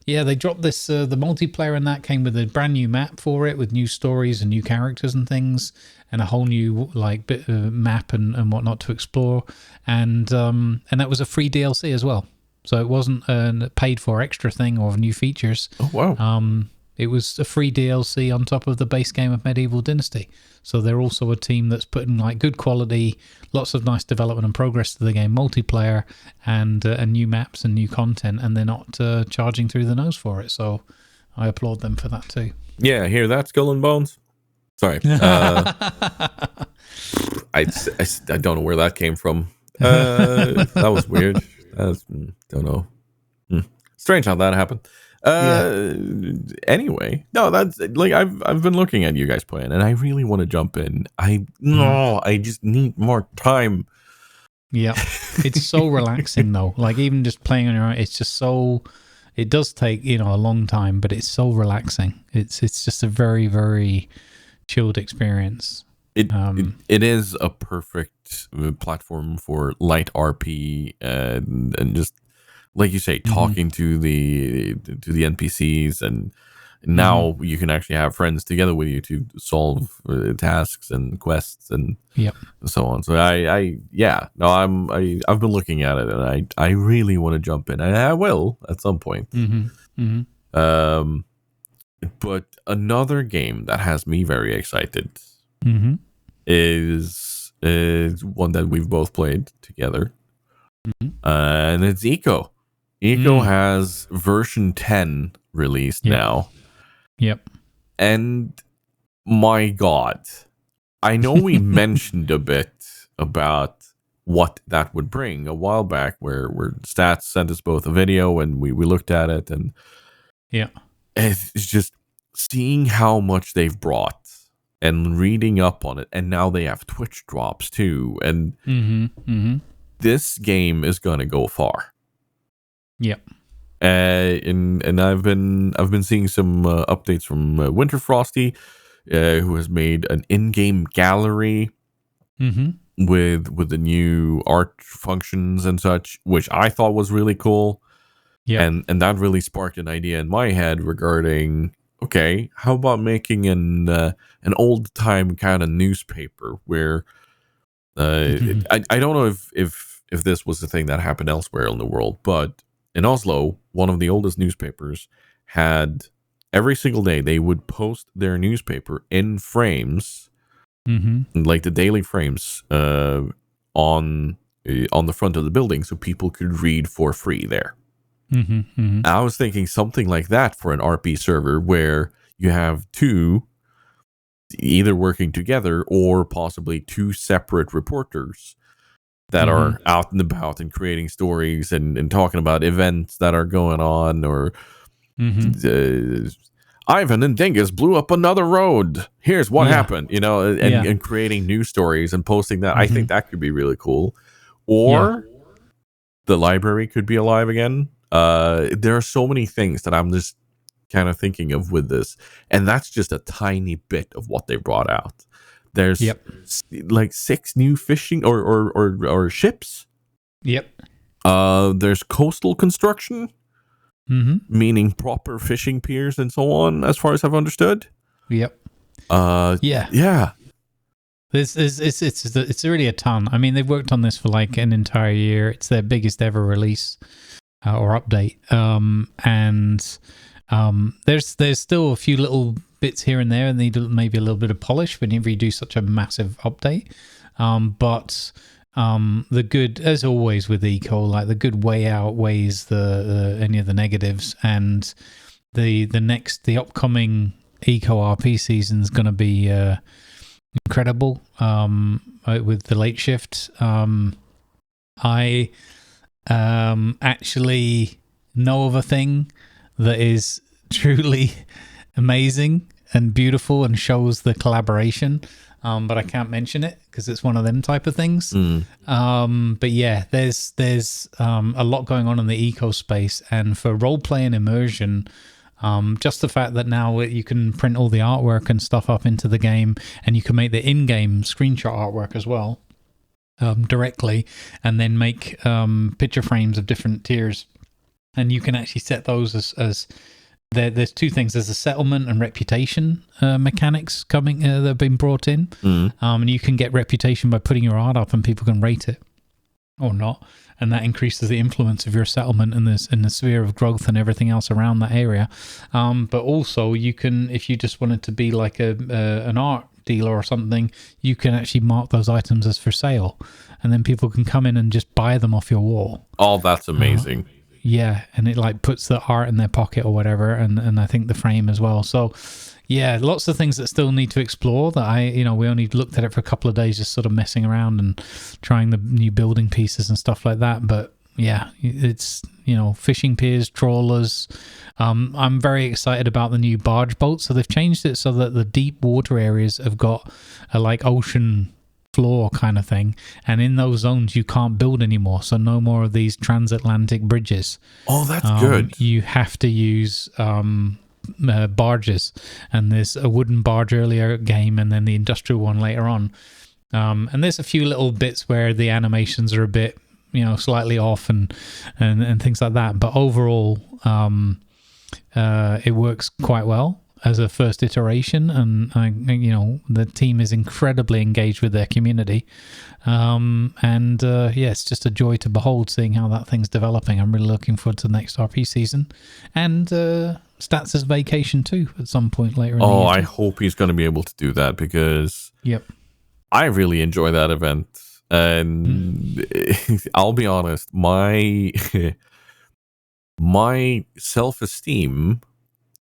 yeah, they dropped this, the multiplayer in that came with a brand new map for it, with new stories and new characters and things, and a whole new bit of map and whatnot to explore, and that was a free DLC as well. So it wasn't a paid for extra thing or new features. Oh wow. It was a free DLC on top of the base game of Medieval Dynasty. So they're also a team that's putting good quality, lots of nice development and progress to the game, multiplayer and new maps and new content, and they're not charging through the nose for it. So I applaud them for that too. Yeah, hear that, Skull and Bones? Sorry. I don't know where that came from. That was weird. Don't know. Strange how that happened. Anyway, no, that's I've been looking at you guys playing, and I really want to jump in. I just need more time. Yeah, it's so relaxing though. Even just playing on your own, it's just so. It does take a long time, but it's so relaxing. It's just a very, very chilled experience. It is a perfect platform for light RP and just. Like you say, talking to the NPCs, and now you can actually have friends together with you to solve tasks and quests and so on. So I've been looking at it, and I really want to jump in, and I will at some point. But another game that has me very excited is one that we've both played together, and it's Eco. Eco has version 10 released now. Yep. And my God, I know we mentioned a bit about what that would bring a while back, where Stats sent us both a video and we looked at it, and it's just seeing how much they've brought and reading up on it, and now they have Twitch drops too, and this game is gonna go far. Yeah, and I've been seeing some updates from Winter Frosty, who has made an in-game gallery with the new art functions and such, which I thought was really cool. Yeah, and that really sparked an idea in my head regarding, okay, how about making an old time kind of newspaper where I don't know if this was the thing that happened elsewhere in the world, but in Oslo, one of the oldest newspapers had every single day they would post their newspaper in frames, like the daily frames, on the front of the building, so people could read for free there. I was thinking something like that for an RP server, where you have two either working together or possibly two separate reporters that are out and about and creating stories and talking about events that are going on, or Ivan and Dingus blew up another road. Here's what happened, and creating news stories and posting that. I think that could be really cool. Or the library could be alive again. There are so many things that I'm just kind of thinking of with this, and that's just a tiny bit of what they brought out. There's like 6 new fishing or ships Yep. There's coastal construction, Mm-hmm. meaning proper fishing piers and so on, as far as I've understood. Yep. Yeah. Yeah. It's really a ton. I mean, they've worked on this for like an entire year. It's their biggest ever release or update. There's still a few little bits here and there, and need maybe a little bit of polish whenever you do such a massive update. But the good, as always with eco, like the good way outweighs the any of the negatives, and the upcoming eco RP season is going to be incredible. With the late shift, I actually know of a thing that is truly amazing and beautiful and shows the collaboration, but I can't mention it because it's one of them type of things. But yeah, there's a lot going on in the eco space, and for role-play and immersion, just the fact that now you can print all the artwork and stuff up into the game, and you can make the in-game screenshot artwork as well directly, and then make picture frames of different tiers, and you can actually set those as there's two things. There's a settlement and reputation mechanics coming that have been brought in, and you can get reputation by putting your art up, and people can rate it or not, and that increases the influence of your settlement in the sphere of growth and everything else around that area. But also, you can, if you just wanted to be like an art dealer or something, you can actually mark those items as for sale, and then people can come in and just buy them off your wall. Oh, that's amazing. Yeah, and it like puts the art in their pocket or whatever, and I think the frame as well. So yeah, lots of things that still need to explore that we only looked at it for a couple of days, just sort of messing around and trying the new building pieces and stuff like that. But yeah, it's, fishing piers, trawlers. I'm very excited about the new barge boats. So they've changed it so that the deep water areas have got a like ocean floor kind of thing, and in those zones you can't build anymore, so no more of these transatlantic bridges. Oh, that's good. You have to use barges, and there's a wooden barge earlier game and then the industrial one later on, and there's a few little bits where the animations are a bit slightly off and things like that, but overall it works quite well as a first iteration, and the team is incredibly engaged with their community, it's just a joy to behold seeing how that thing's developing. I'm really looking forward to the next RP season, and Stats' vacation too at some point later in the year. I hope he's going to be able to do that, because I really enjoy that event, and I'll be honest, my self-esteem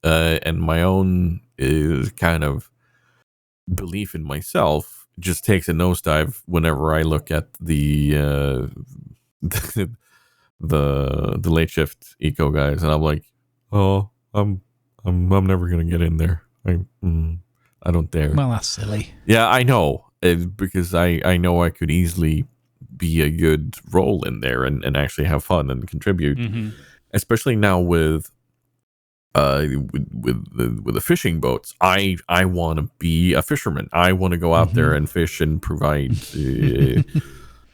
and my own kind of belief in myself just takes a nosedive whenever I look at the late shift eco guys, and I'm like, oh, I'm never gonna get in there. I don't dare. Well, that's silly. Yeah, I know, because I know I could easily be a good role in there and actually have fun and contribute, especially now with the fishing boats. I want to be a fisherman. I want to go out there and fish and provide.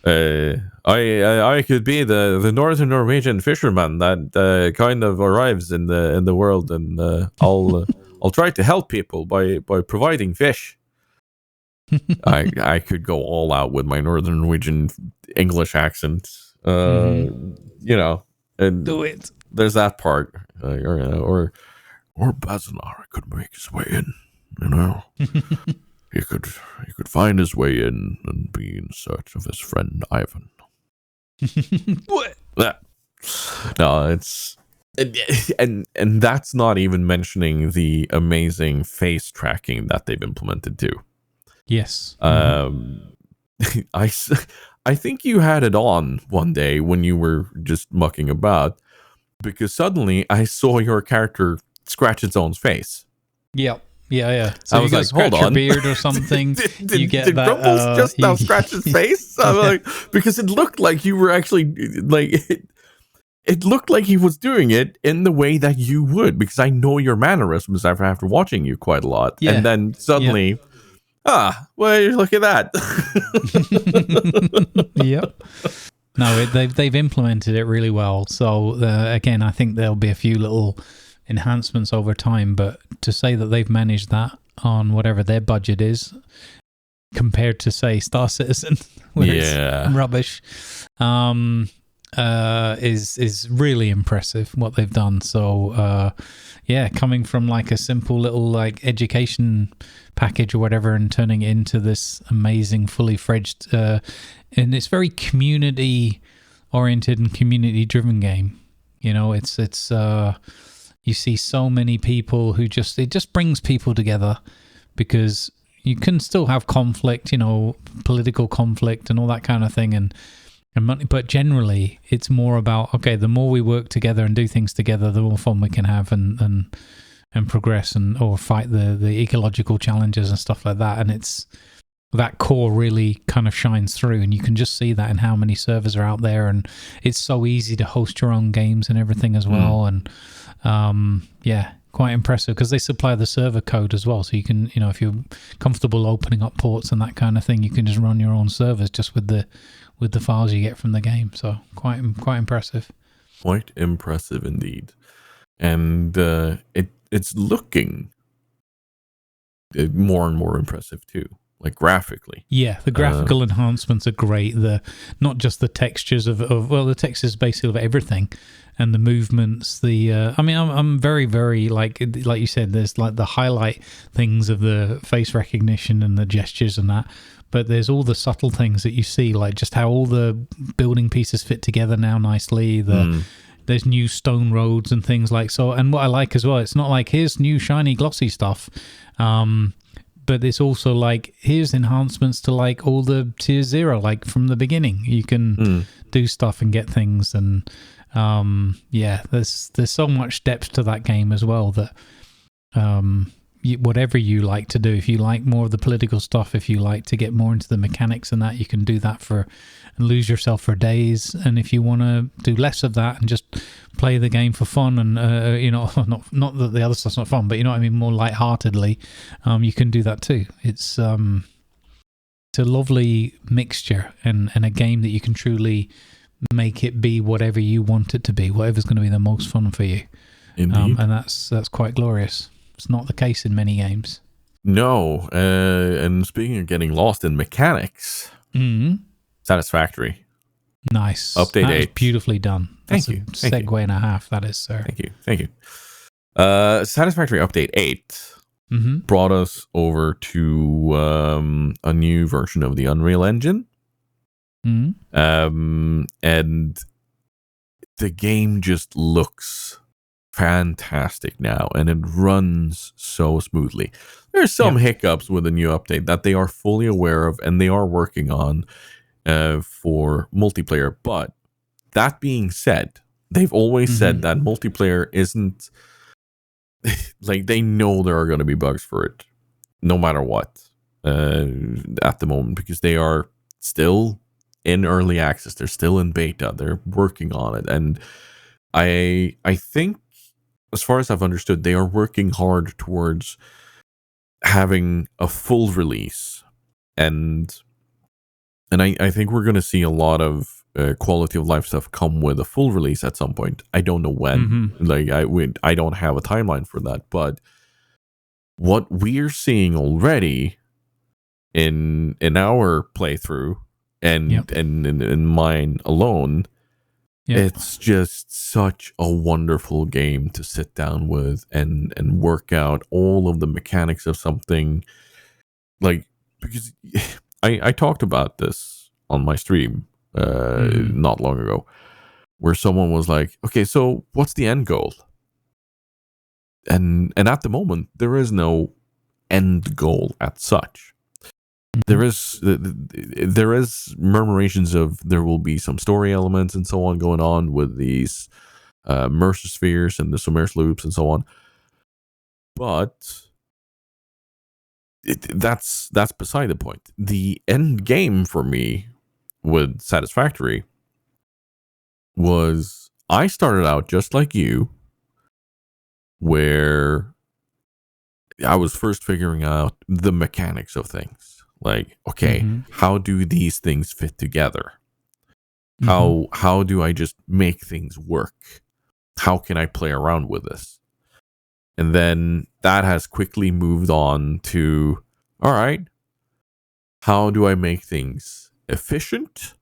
I could be the northern Norwegian fisherman that kind of arrives in the world, and I'll try to help people by providing fish. I could go all out with my northern Norwegian English accent. And do it. There's that part, or Bazanar could make his way in. he could find his way in and be in search of his friend Ivan. What? No, it's and that's not even mentioning the amazing face tracking that they've implemented too. Yes. I think you had it on one day when you were just mucking about, because suddenly I saw your character scratch its own face. Yep. Yeah. So I was you like, scratch hold your on. beard or something. Did that. Grumbles just now scratch his face? I'm like, because it looked like you were actually like it looked like he was doing it in the way that you would, because I know your mannerisms after watching you quite a lot. Yeah. And then suddenly, well, look at that. Yep. No, they've implemented it really well. So again, I think there'll be a few little enhancements over time, but to say that they've managed that on whatever their budget is compared to say Star Citizen, where it's rubbish, is really impressive what they've done. So coming from like a simple little like education package or whatever and turning it into this amazing fully fledged and it's very community oriented and community driven game. You know, it's you see so many people who it just brings people together, because you can still have conflict, you know, political conflict and all that kind of thing, and money, but generally it's more about, okay, the more we work together and do things together, the more fun we can have and progress or fight the ecological challenges and stuff like that. And it's that core really kind of shines through, and you can just see that in how many servers are out there, and it's so easy to host your own games and everything as well. And quite impressive, because they supply the server code as well, so you can, you know, if you're comfortable opening up ports and that kind of thing, you can just run your own servers just with the files you get from the game. So quite impressive. Quite impressive indeed. And it's looking more and more impressive too, like graphically. Yeah, the graphical enhancements are great. Not just the textures of the textures basically of everything, and the movements. I'm very, very like you said, there's like the highlight things of the face recognition and the gestures and that. But there's all the subtle things that you see, like just how all the building pieces fit together now nicely. There's new stone roads and things like so. And what I like as well, it's not like here's new shiny glossy stuff, but it's also like here's enhancements to like all the tier 0, like from the beginning. You can do stuff and get things, and there's so much depth to that game as well that whatever you like to do, if you like more of the political stuff, if you like to get more into the mechanics and that, you can do that and lose yourself for days. And if you want to do less of that and just play the game for fun and not that the other stuff's not fun, but you know what I mean, more lightheartedly, you can do that too. It's a lovely mixture and a game that you can truly make it be whatever you want it to be, whatever's going to be the most fun for you. Indeed. And that's quite glorious. It's not the case in many games. No, and speaking of getting lost in mechanics, Satisfactory. Nice. Update that 8. Beautifully done. Thank you. Segue and a half, that is, sir. Thank you. Satisfactory Update 8 brought us over to a new version of the Unreal Engine. And the game just looks fantastic now, and it runs so smoothly. There's some hiccups with the new update that they are fully aware of and they are working on for multiplayer. But that being said, they've always said that multiplayer isn't like, they know there are going to be bugs for it no matter what at the moment, because they are still in early access, they're still in beta, they're working on it. And I think, as far as I've understood, they are working hard towards having a full release, and I think we're going to see a lot of quality of life stuff come with a full release at some point. I don't know when. Like I don't have a timeline for that, but what we're seeing already in our playthrough and in mine alone. It's just such a wonderful game to sit down with and work out all of the mechanics of something. Like, because I talked about this on my stream not long ago, where someone was like, okay, so what's the end goal? And at the moment, there is no end goal as such. There is murmurations of there will be some story elements and so on going on with these Mercer spheres and the submerged loops and so on, but that's beside the point. The end game for me with Satisfactory was, I started out just like you, where I was first figuring out the mechanics of things. Like, okay, how do these things fit together? How do I just make things work? How can I play around with this? And then that has quickly moved on to, all right, how do I make things efficient?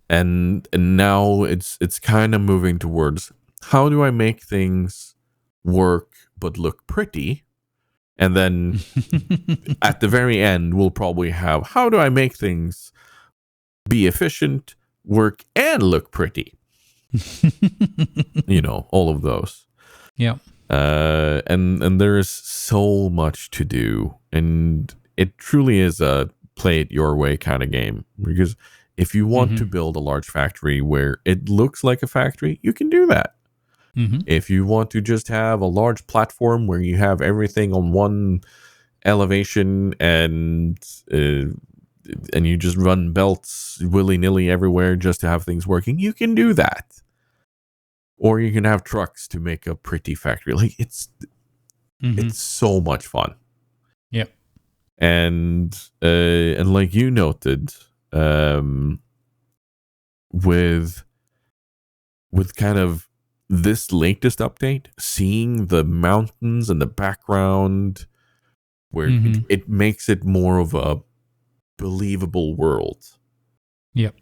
and now it's kind of moving towards, how do I make things work but look pretty? And then at the very end, we'll probably have, how do I make things be efficient, work, and look pretty? All of those. Yeah. And there is so much to do, and it truly is a play it your way kind of game. Because if you want to build a large factory where it looks like a factory, you can do that. If you want to just have a large platform where you have everything on one elevation and you just run belts willy-nilly everywhere just to have things working, you can do that. Or you can have trucks to make a pretty factory. Like, it's so much fun. Yep. And like you noted, with kind of this latest update, seeing the mountains and the background, where it makes it more of a believable world. Yep.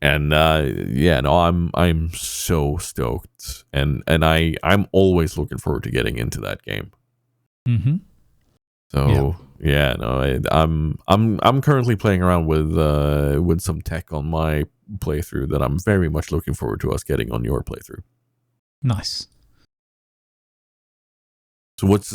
And I'm so stoked, and I'm always looking forward to getting into that game. So I'm currently playing around with some tech on my playthrough that I'm very much looking forward to us getting on your playthrough. Nice. So what's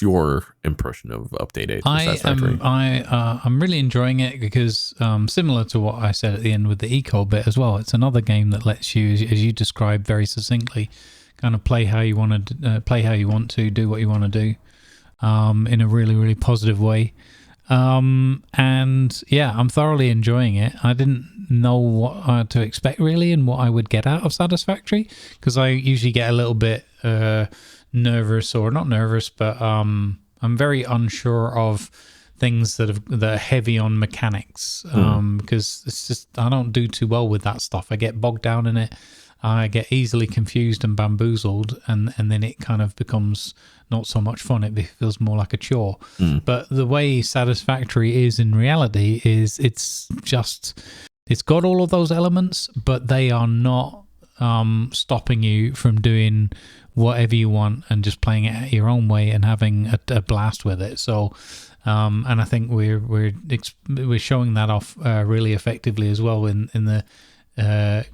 your impression of Update 8 for Satisfactory? I'm really enjoying it because similar to what I said at the end with the eco bit as well, it's another game that lets you, as you described very succinctly, kind of play how you want to, do what you want to do, in a really, really positive way. And yeah, I'm thoroughly enjoying it. I didn't know what to expect really and what I would get out of Satisfactory, because I usually get a little bit nervous, or not nervous, but I'm very unsure of things that are heavy on mechanics, because it's just, I don't do too well with that stuff. I get bogged down in it. I get easily confused and bamboozled, and then it kind of becomes not so much fun. It feels more like a chore. But the way Satisfactory is in reality is it's got all of those elements, but they are not stopping you from doing whatever you want and just playing it at your own way and having a blast with it. So and I think we're showing that off really effectively as well in the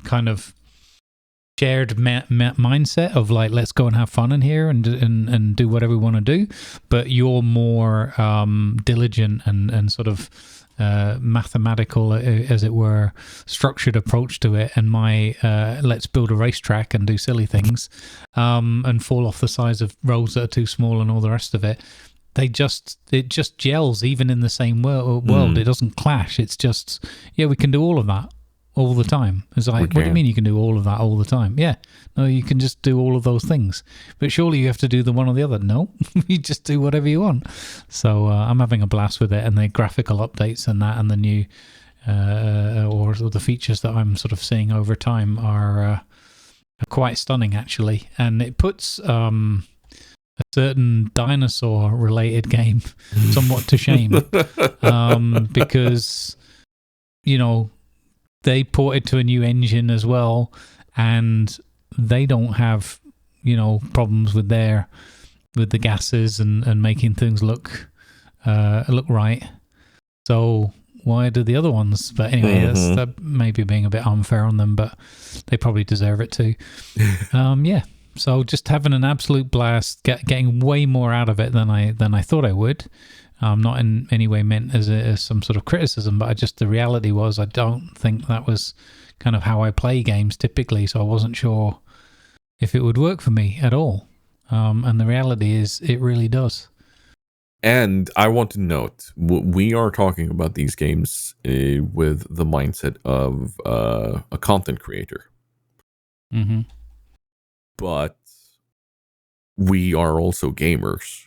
kind of shared mindset of like, let's go and have fun in here and do whatever we want to do, but you're more diligent and sort of mathematical, as it were, structured approach to it, and my let's build a racetrack and do silly things and fall off the sides of roads that are too small and all the rest of it. It just gels even in the same world. It doesn't clash. It's just, yeah, we can do all of that all the time. It's like, what do you mean you can do all of that all the time? Yeah, no, you can just do all of those things, but surely you have to do the one or the other. No, you just do whatever you want. So I'm having a blast with it, and the graphical updates and that, and the new or the features that I'm sort of seeing over time are quite stunning actually, and it puts a certain dinosaur related game somewhat to shame, because they ported to a new engine as well, and they don't have, problems with the gases and making things look right. So why do the other ones? But anyway, that may be being a bit unfair on them, but they probably deserve it too. Yeah. So just having an absolute blast, getting way more out of it than I thought I would. Not in any way meant as some sort of criticism, but the reality was I don't think that was kind of how I play games typically, so I wasn't sure if it would work for me at all. And the reality is it really does. And I want to note, we are talking about these games with the mindset of a content creator. But we are also gamers.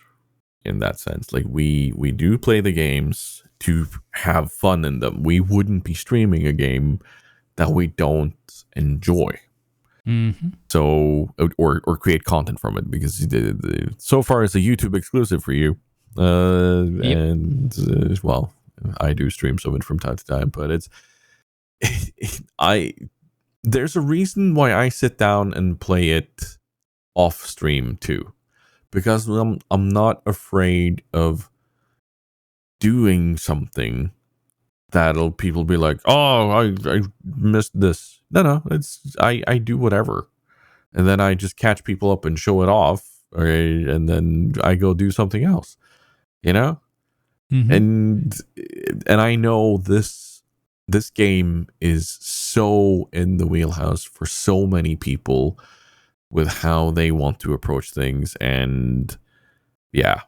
in that sense. Like we do play the games to have fun in them. We wouldn't be streaming a game that we don't enjoy. Mm-hmm. So or create content from it, because so far it's a YouTube exclusive for you. And well, I do stream some of it from time to time, but it's there's a reason why I sit down and play it off stream too, because I'm not afraid of doing something that'll people be like, oh, I missed this. No, it's I do whatever, and then I just catch people up and show it off, and then I go do something else, you know. Mm-hmm. And I know this game is so in the wheelhouse for so many people with how they want to approach things, and yeah,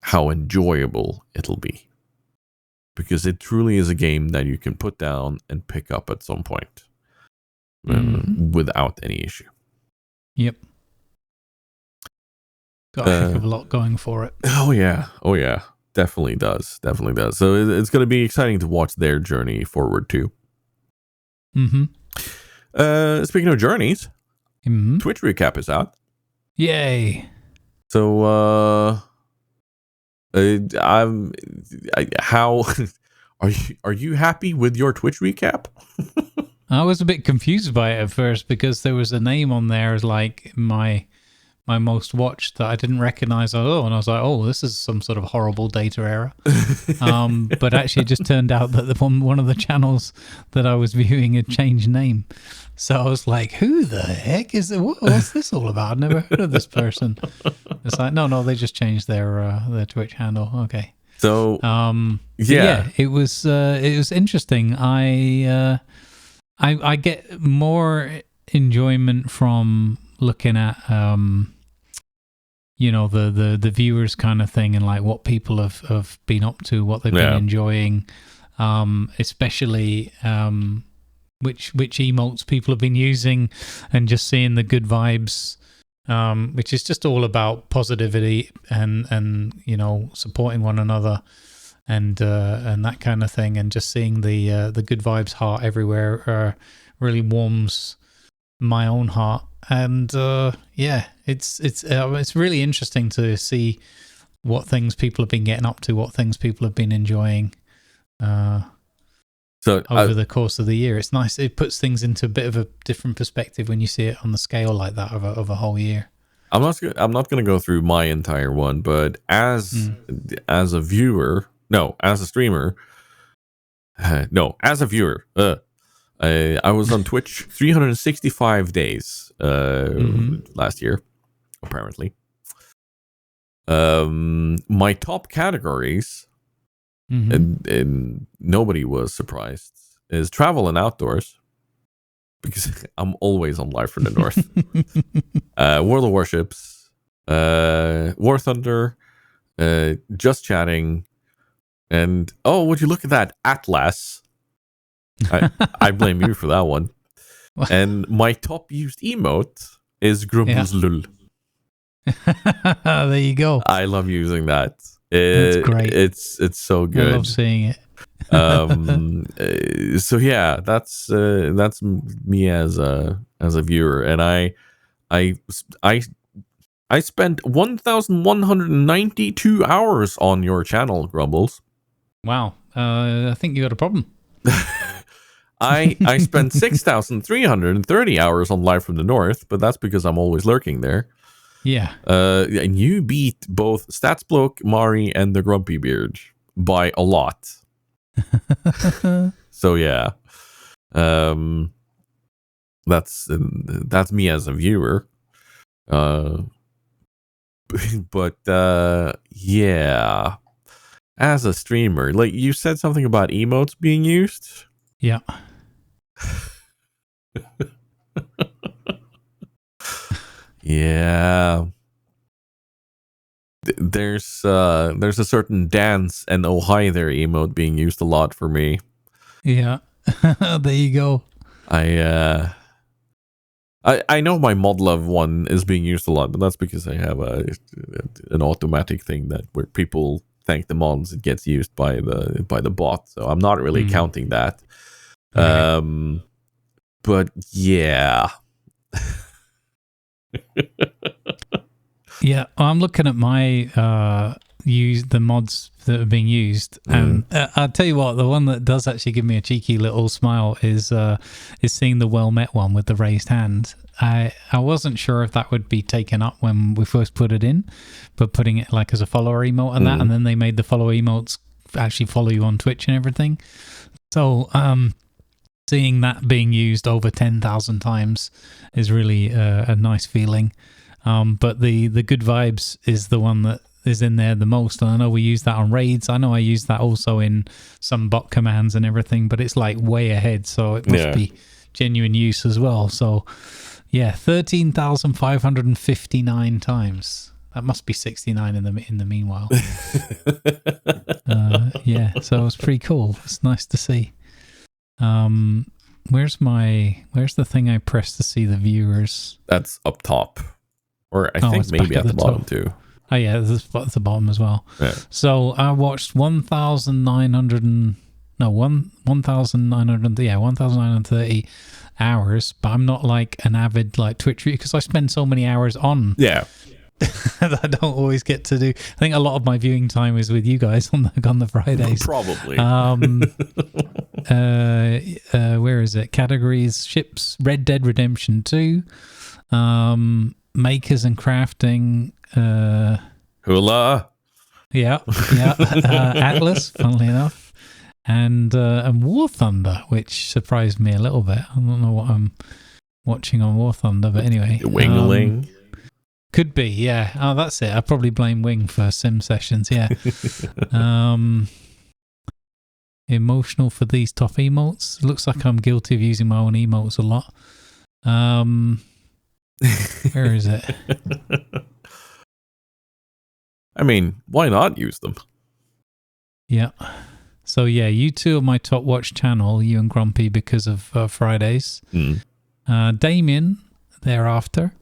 how enjoyable it'll be, because it truly is a game that you can put down and pick up at some point without any issue. Yep. Got a heck of a lot going for it. Oh yeah. Definitely does. So it's going to be exciting to watch their journey forward too. Mm-hmm. Speaking of journeys, Twitch recap is out. Yay! So how are you happy with your Twitch recap? I was a bit confused by it at first, because there was a name on there as like my most watched that I didn't recognize. And I was like, oh, this is some sort of horrible data error. But actually it just turned out that one of the channels that I was viewing had changed name. So I was like, who the heck is it? What's this all about? I've never heard of this person. It's like, no, they just changed their Twitch handle. Okay. So yeah, it was interesting. I get more enjoyment from looking at the viewers kind of thing, and like what people have been up to, what they've been enjoying, especially which emotes people have been using, and just seeing the good vibes, which is just all about positivity and supporting one another, and that kind of thing, and just seeing the good vibes heart everywhere really warms my own heart. And it's really interesting to see what things people have been getting up to, what things people have been enjoying over the course of the year. It's nice. It puts things into a bit of a different perspective when you see it on the scale like that of a whole year. I'm not going to go through my entire one, but as a viewer, as a streamer, as a viewer, I was on Twitch 365 days last year, apparently. My top categories, and nobody was surprised, is travel and outdoors, because I'm always on Live from the North. World of Warships, War Thunder, Just Chatting, and would you look at that, Atlas. I blame you for that one. And my top used emote is Grumbles Lull. There you go. I love using that. That's great. It's so good. I love seeing it. So yeah, that's me as a viewer, and I spent 1,192 hours on your channel, Grumbles. Wow. I think you got a problem. I spent 6,330 hours on Live from the North, but that's because I'm always lurking there. Yeah. And you beat both Statsbloke, Mari, and the Grumpy Beard by a lot. So yeah, that's me as a viewer. But yeah, as a streamer, like you said something about emotes being used. Yeah. Yeah. There's a certain dance and oh hi there emote being used a lot for me. Yeah. There you go. I know my mod love one is being used a lot, but that's because I have an automatic thing that where people thank the mods, it gets used by the bot. So I'm not really counting that. Okay. But yeah. Yeah, I'm looking at my the mods that are being used, and I'll tell you what, the one that does actually give me a cheeky little smile is seeing the well met one with the raised hand. I wasn't sure if that would be taken up when we first put it in, but putting it like as a follower emote and that, and then they made the follower emotes actually follow you on Twitch and everything. So seeing that being used over 10,000 times is really a nice feeling. But the good vibes is the one that is in there the most, and I know we use that on raids. I know I use that also in some bot commands and everything, but it's like way ahead, so it must be genuine use as well. So yeah, 13,559 times. That must be 69 in the meanwhile. Yeah, so it's pretty cool. It's nice to see. Where's the thing I pressed to see the viewers? That's up top. Or I think maybe at the bottom too. Oh yeah, it's at the bottom as well. Yeah. So I watched 1,930 hours, but I'm not like an avid like Twitch because I spend so many hours on. Yeah. that I don't always get to do. I think a lot of my viewing time is with you guys on the Fridays. Probably. Where is it? Categories: ships, Red Dead Redemption 2, makers and crafting. Hula. Yeah. Atlas, funnily enough, and War Thunder, which surprised me a little bit. I don't know what I'm watching on War Thunder, but anyway, Wingling. Could be, yeah. Oh, that's it. I probably blame Wing for sim sessions, yeah. Emotional for these top emotes. Looks like I'm guilty of using my own emotes a lot. Where is it? I mean, why not use them? Yeah. So, yeah, you two are my top watch channel, you and Grumpy, because of Fridays. Damien, thereafter.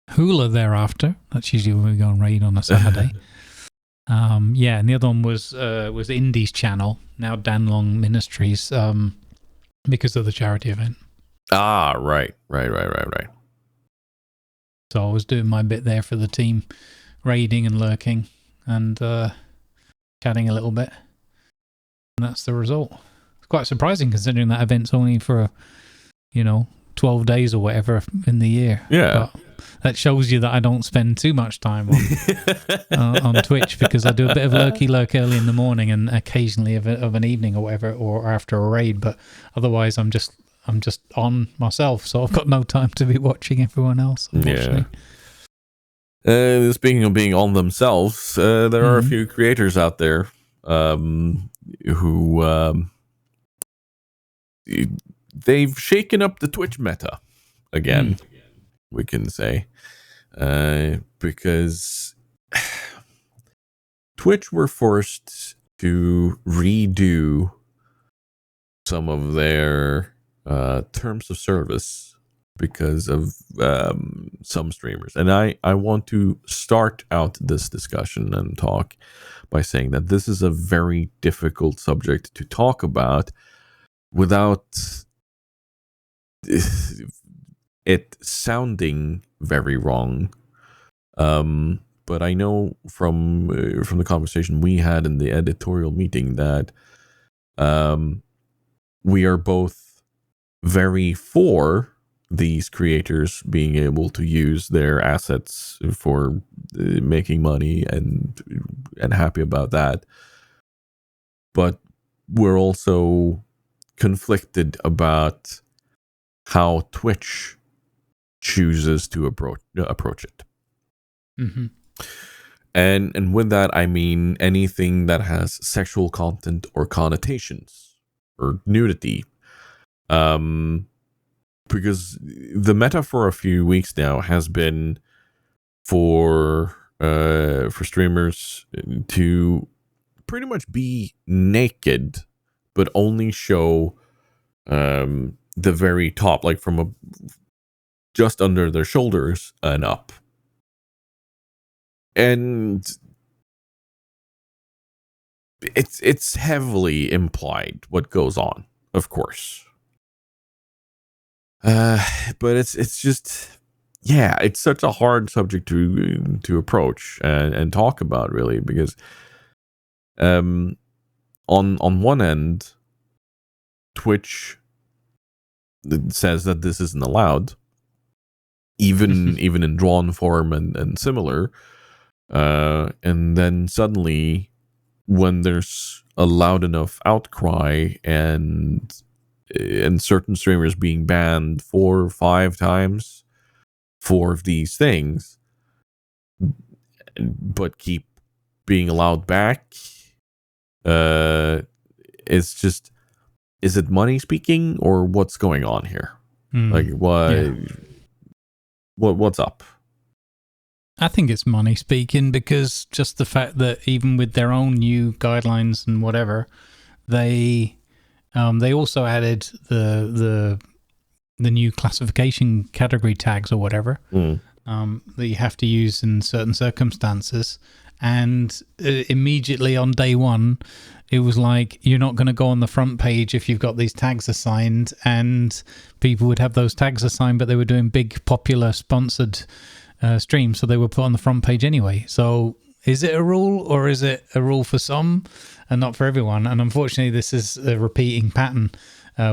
Hula thereafter. That's usually when we go on raid on a Saturday. Yeah, and the other one was Indy's channel, now Dan Long Ministries, because of the charity event. Ah, right. So I was doing my bit there for the team, raiding and lurking and chatting a little bit. And that's the result. It's quite surprising considering that event's only for, 12 days or whatever in the year. Yeah. But that shows you that I don't spend too much time on Twitch because I do a bit of lurk early in the morning and occasionally of an evening or whatever, or after a raid. But otherwise, I'm just on myself, so I've got no time to be watching everyone else. Yeah. Speaking of being on themselves, there are a few creators out there who they've shaken up the Twitch meta again. We can say, because Twitch were forced to redo some of their terms of service because of some streamers. And I want to start out this discussion and talk by saying that this is a very difficult subject to talk about without it sounding very wrong, but I know from the conversation we had in the editorial meeting that we are both very for these creators being able to use their assets for making money and happy about that, but we're also conflicted about how Twitch chooses to approach it. And with that, I mean anything that has sexual content or connotations or nudity. Because the meta for a few weeks now has been for streamers to pretty much be naked, but only show the very top, like from just under their shoulders and up. And it's heavily implied what goes on, of course. But it's just, yeah, it's such a hard subject to approach and talk about, really, because on one end, Twitch says that this isn't allowed, even in drawn form and similar. And then suddenly, when there's a loud enough outcry and certain streamers being banned 4 or 5 times for these things, but keep being allowed back, it's just, is it money speaking, or what's going on here? Like, what's up? I think it's money speaking, because just the fact that even with their own new guidelines and whatever, they also added the new classification category tags or whatever that you have to use in certain circumstances. And immediately on day one, it was like, you're not going to go on the front page if you've got these tags assigned, and people would have those tags assigned, but they were doing big, popular, sponsored streams, so they were put on the front page anyway. So is it a rule, or is it a rule for some and not for everyone? And unfortunately, this is a repeating pattern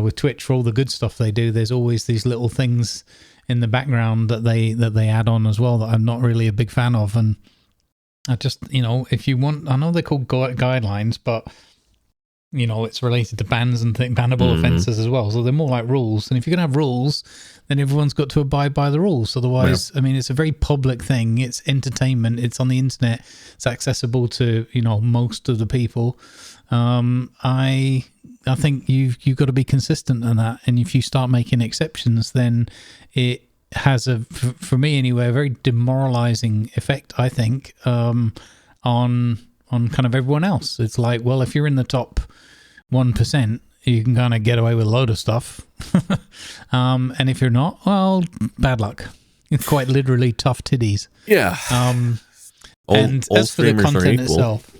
with Twitch. For all the good stuff they do, there's always these little things in the background that they add on as well that I'm not really a big fan of. And I just, if you want, I know they're called guidelines, but it's related to bans and bannable offences as well. So they're more like rules. And if you're going to have rules, then everyone's got to abide by the rules. Otherwise, I mean, it's a very public thing. It's entertainment. It's on the internet. It's accessible to, most of the people. I think you've got to be consistent on that. And if you start making exceptions, then it has for me anyway, a very demoralizing effect, I think, on kind of everyone else. It's like, well, if you're in the top 1%, you can kind of get away with a load of stuff. And if you're not, well, bad luck. It's quite literally tough titties. Yeah. And as for the content itself,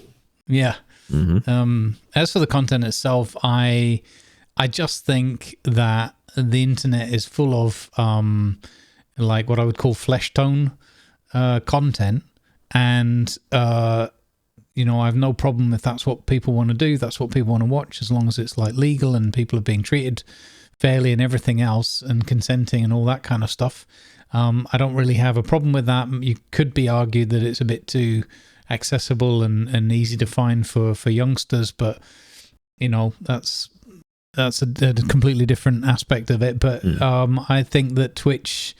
as for the content itself, I just think that the internet is full of like what I would call flesh tone content, and I have no problem if that's what people want to do. That's what people want to watch, as long as it's like legal and people are being treated fairly and everything else, and consenting and all that kind of stuff. I don't really have a problem with that. You could be argued that it's a bit too accessible and easy to find for youngsters, but that's a completely different aspect of it. But I think that Twitch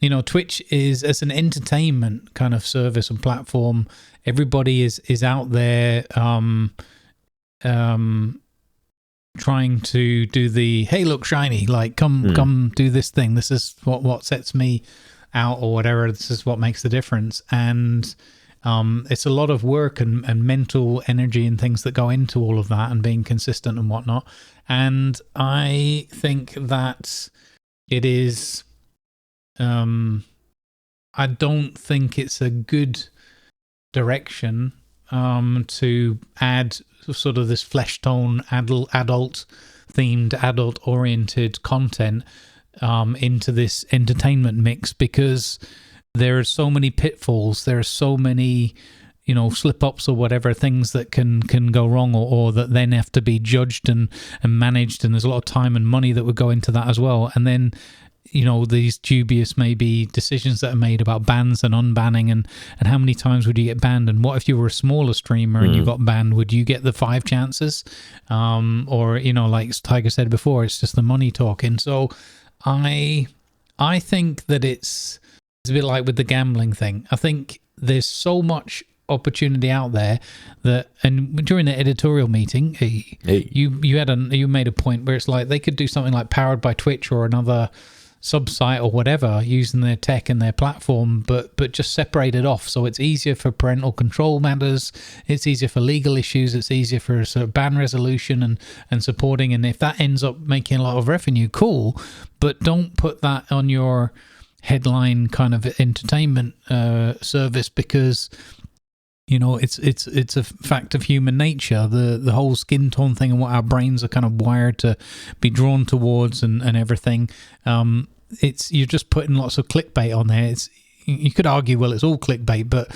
is, as an entertainment kind of service and platform, everybody is out there trying to do the, hey, look, shiny, like come do this thing. This is what sets me out, or whatever. This is what makes the difference. And it's a lot of work and mental energy and things that go into all of that, and being consistent and whatnot. And I think that it is, I don't think it's a good direction to add sort of this flesh tone, adult themed, adult oriented content into this entertainment mix, because there are so many pitfalls. There are so many, slip ups or whatever, things that can go wrong, or that then have to be judged and managed. And there's a lot of time and money that would go into that as well. And then, these dubious maybe decisions that are made about bans and unbanning, and how many times would you get banned? And what if you were a smaller streamer and you got banned? Would you get the 5 chances? Or, like Tiger said before, it's just the money talking. So I think that it's a bit like with the gambling thing. I think there's so much opportunity out there that, and during the editorial meeting, you made a point where it's like they could do something like powered by Twitch or another sub-site or whatever, using their tech and their platform, but just separate it off, so it's easier for parental control matters, it's easier for legal issues, it's easier for sort of ban resolution and supporting. And if that ends up making a lot of revenue, cool, but don't put that on your headline kind of entertainment service, because it's a fact of human nature, the whole skin tone thing, and what our brains are kind of wired to be drawn towards, and everything. You're just putting lots of clickbait on there. You could argue, well, it's all clickbait, but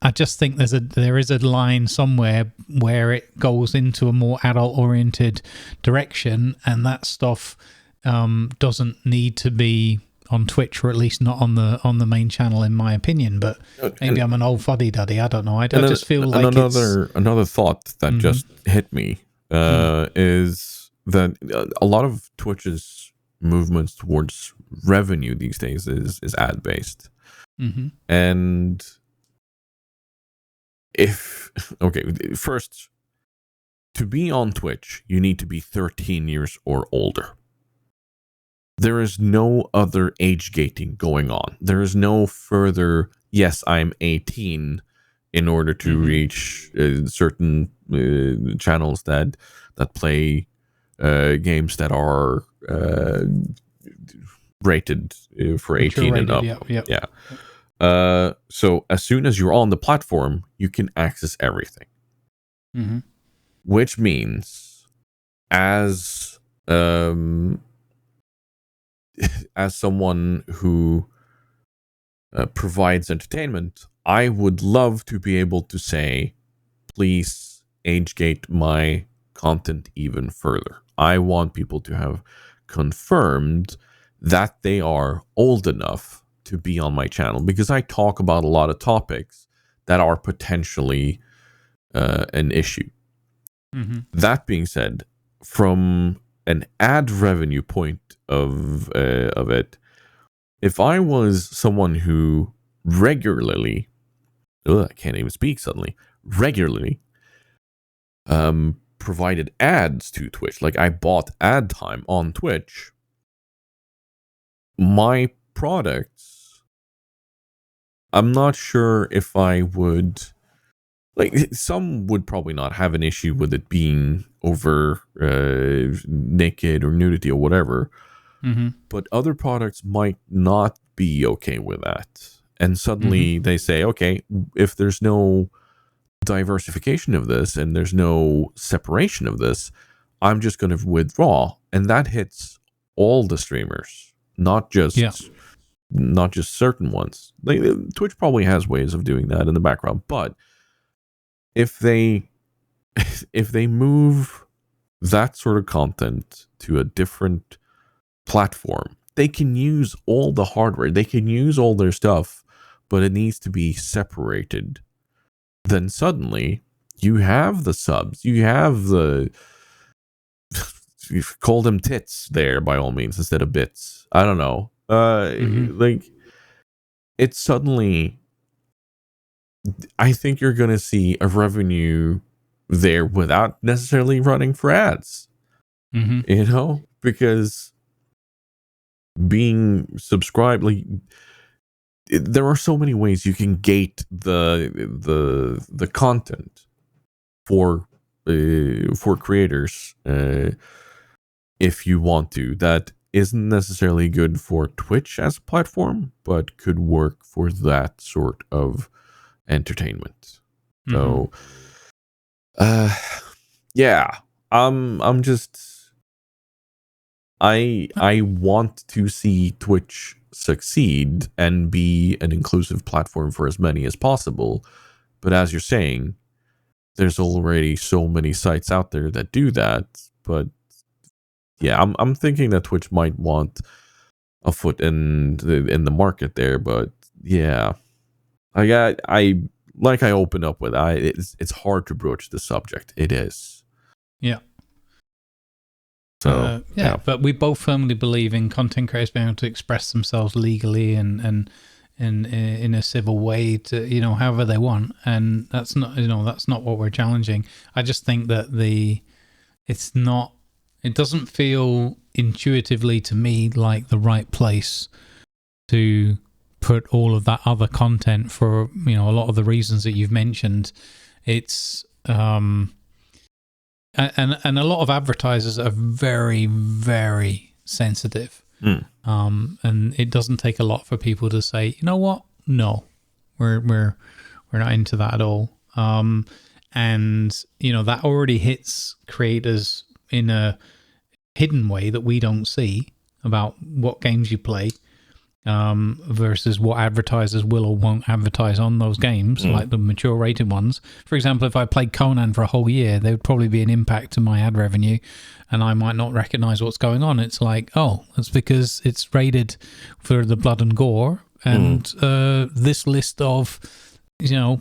I just think there is a line somewhere where it goes into a more adult-oriented direction, and that stuff doesn't need to be on Twitch, or at least not on the main channel, in my opinion. But maybe I'm an old fuddy-duddy. I don't know. I just feel like another thought that just hit me is that a lot of Twitch's movements towards revenue these days is ad-based. And first, to be on Twitch, you need to be 13 years or older. There is no other age gating going on. There is no further, yes, I'm 18, in order to reach certain channels that play games that are rated for 18 and up. Yeah. So as soon as you're on the platform, you can access everything. Which means, as someone who provides entertainment, I would love to be able to say, please age gate my content even further. I want people to have confirmed that they are old enough to be on my channel, because I talk about a lot of topics that are potentially an issue. That being said, from an ad revenue point of it, if I was someone who regularly, I can't even speak suddenly, regularly provided ads to Twitch, like I bought ad time on Twitch, my products, I'm not sure if I would, like, some would probably not have an issue with it being over naked or nudity or whatever, but other products might not be okay with that. And suddenly they say, okay, if there's no diversification of this and there's no separation of this, I'm just going to withdraw. And that hits all the streamers, not just certain ones. Like, Twitch probably has ways of doing that in the background, but if they move that sort of content to a different platform, they can use all the hardware, they can use all their stuff, but it needs to be separated. Then suddenly you have the subs, you have the you call them tits there by all means instead of bits. I don't know. Like, it's suddenly, I think you're going to see a revenue there without necessarily running for ads. Because being subscribed, like, there are so many ways you can gate the content for creators if you want to. That isn't necessarily good for Twitch as a platform, but could work for that sort of entertainment. So yeah, I'm just, I want to see Twitch succeed and be an inclusive platform for as many as possible. But as you're saying, there's already so many sites out there that do that. But yeah, I'm thinking that Twitch might want a foot in the market there. But yeah, I opened up with, it's hard to broach the subject. It is. Yeah. So yeah, but we both firmly believe in content creators being able to express themselves legally and in a civil way, to, however they want, and that's not what we're challenging. I just think that it doesn't feel intuitively to me like the right place to put all of that other content for a lot of the reasons that you've mentioned. It's and a lot of advertisers are very, very sensitive And it doesn't take a lot for people to say, you know what? No, we're not into that at all. And that already hits creators in a hidden way that we don't see about what games you play. Versus what advertisers will or won't advertise on those games, like the mature rated ones. For example, if I played Conan for a whole year, there would probably be an impact to my ad revenue, and I might not recognize what's going on. It's like, oh, that's because it's rated for the blood and gore, and this list of,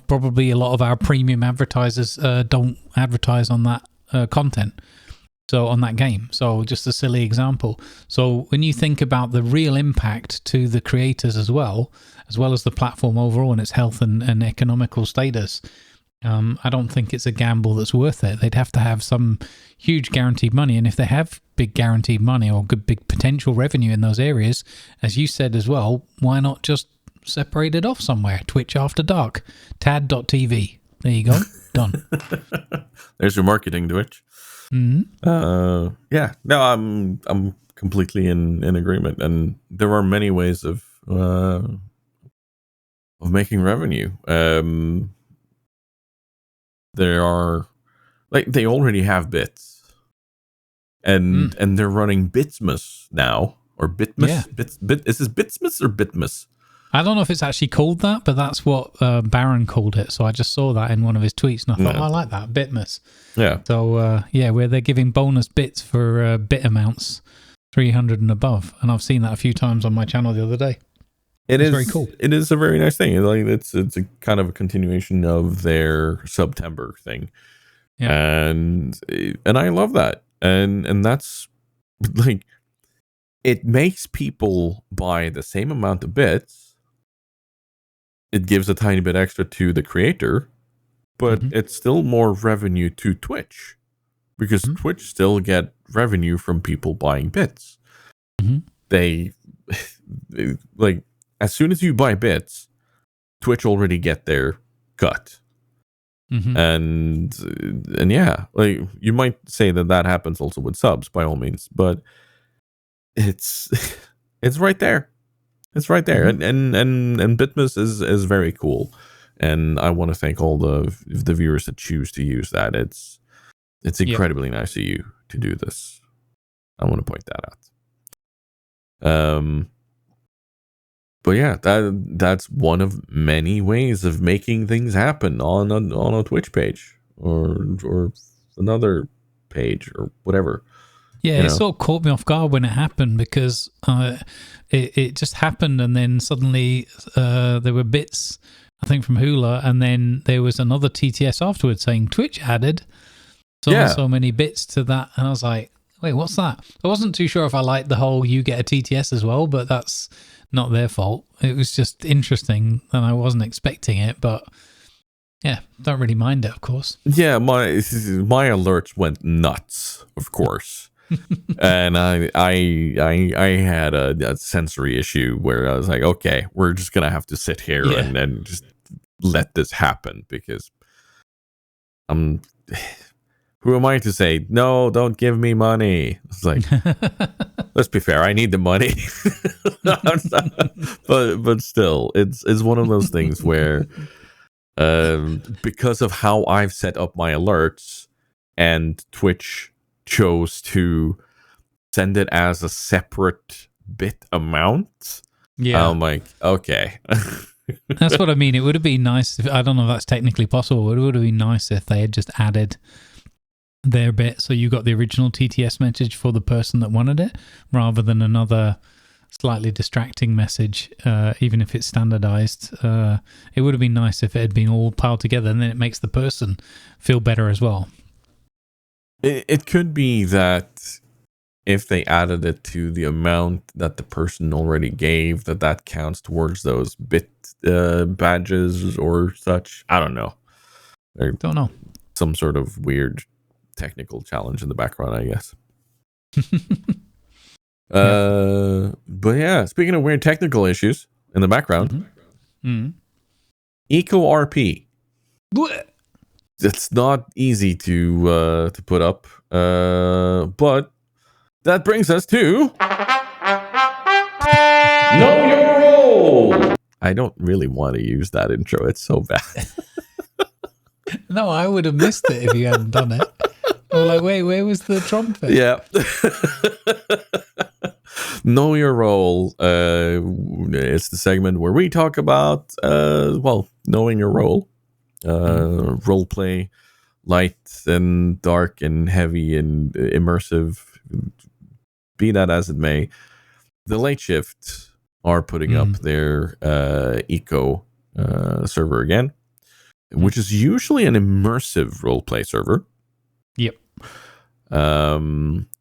probably a lot of our premium advertisers don't advertise on that content. So on that game. So just a silly example. So when you think about the real impact to the creators as well as the platform overall and its health and economical status, I don't think it's a gamble that's worth it. They'd have to have some huge guaranteed money. And if they have big guaranteed money or good big potential revenue in those areas, as you said as well, why not just separate it off somewhere? Twitch After Dark, tad.tv. There you go. Done. There's your marketing, Twitch. Yeah, no, I'm completely in agreement, and there are many ways of making revenue. There are, like, they already have bits, and they're running Bitmas now, or Bitmas. Yeah. Is this Bitmas or Bitmas? I don't know if it's actually called that, but that's what Baron called it. So I just saw that in one of his tweets, and I thought, I like that, Bitmas. Yeah. So, where they're giving bonus bits for bit amounts, 300 and above. And I've seen that a few times on my channel the other day. It's very cool. It is a very nice thing. It's a kind of a continuation of their September thing. Yeah. And I love that. And that's, like, it makes people buy the same amount of bits. It gives a tiny bit extra to the creator, but it's still more revenue to Twitch, because Twitch still get revenue from people buying bits. They, like, as soon as you buy bits, Twitch already get their cut. And yeah, like, you might say that happens also with subs, by all means, but it's right there. It's right there, and Bitmas is very cool, and I want to thank all the viewers that choose to use that. It's incredibly nice of you to do this. I want to point that out. But yeah, that's one of many ways of making things happen on a Twitch page or another page or whatever. Yeah, it sort of caught me off guard when it happened, because it just happened, and then suddenly there were bits, I think, from Hula, and then there was another TTS afterwards saying Twitch added so many bits to that, and I was like, wait, what's that? I wasn't too sure if I liked the whole you get a TTS as well, but that's not their fault. It was just interesting, and I wasn't expecting it, but yeah, don't really mind it, of course. Yeah, my alerts went nuts, of course. And I had a sensory issue where I was like, okay, we're just gonna have to sit here and just let this happen, because who am I to say no, don't give me money? It's like, let's be fair, I need the money. but still, it's one of those things where because of how I've set up my alerts, and Twitch chose to send it as a separate bit amount. Yeah, I'm like, okay. That's what I mean. It would have been nice if, I don't know if that's technically possible, but it would have been nice if they had just added their bit, so you got the original TTS message for the person that wanted it, rather than another slightly distracting message, even if it's standardized. It would have been nice if it had been all piled together, and then it makes the person feel better as well. It could be that if they added it to the amount that the person already gave, that counts towards those bit badges or such. I don't know. Don't know. Some sort of weird technical challenge in the background, I guess. But yeah, speaking of weird technical issues in the background, Eco RP. It's not easy to put up, but that brings us to Know your role. I don't really want to use that intro. It's so bad. No, I would have missed it if you hadn't done it. I'm like, wait, where was the trumpet? Yeah. Know your role. It's the segment where we talk about, knowing your role. Role play, light and dark and heavy and immersive. Be that as it may, the Late Shift are putting up their eco server again, which is usually an immersive roleplay server. Yep.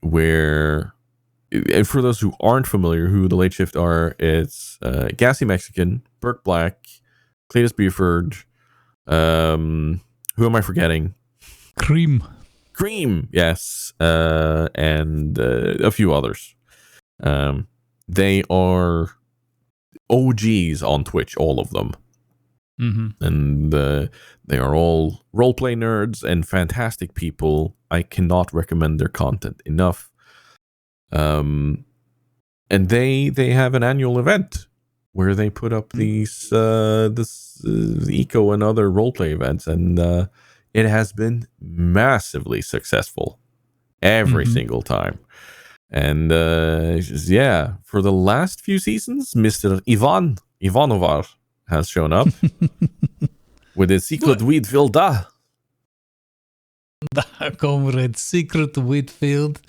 Where, and for those who aren't familiar who the Late Shift are, it's Gassy Mexican, Burke Black, Cletus Buford, who am I forgetting? Cream, yes, and a few others. They are OGs on Twitch, all of them. And they are all roleplay nerds and fantastic people. I cannot recommend their content enough. And they have an annual event where they put up these eco and other roleplay events, and it has been massively successful every single time. And for the last few seasons, Mr. Ivanovar has shown up with his secret Wheatfield. Comrade Secret Whitfield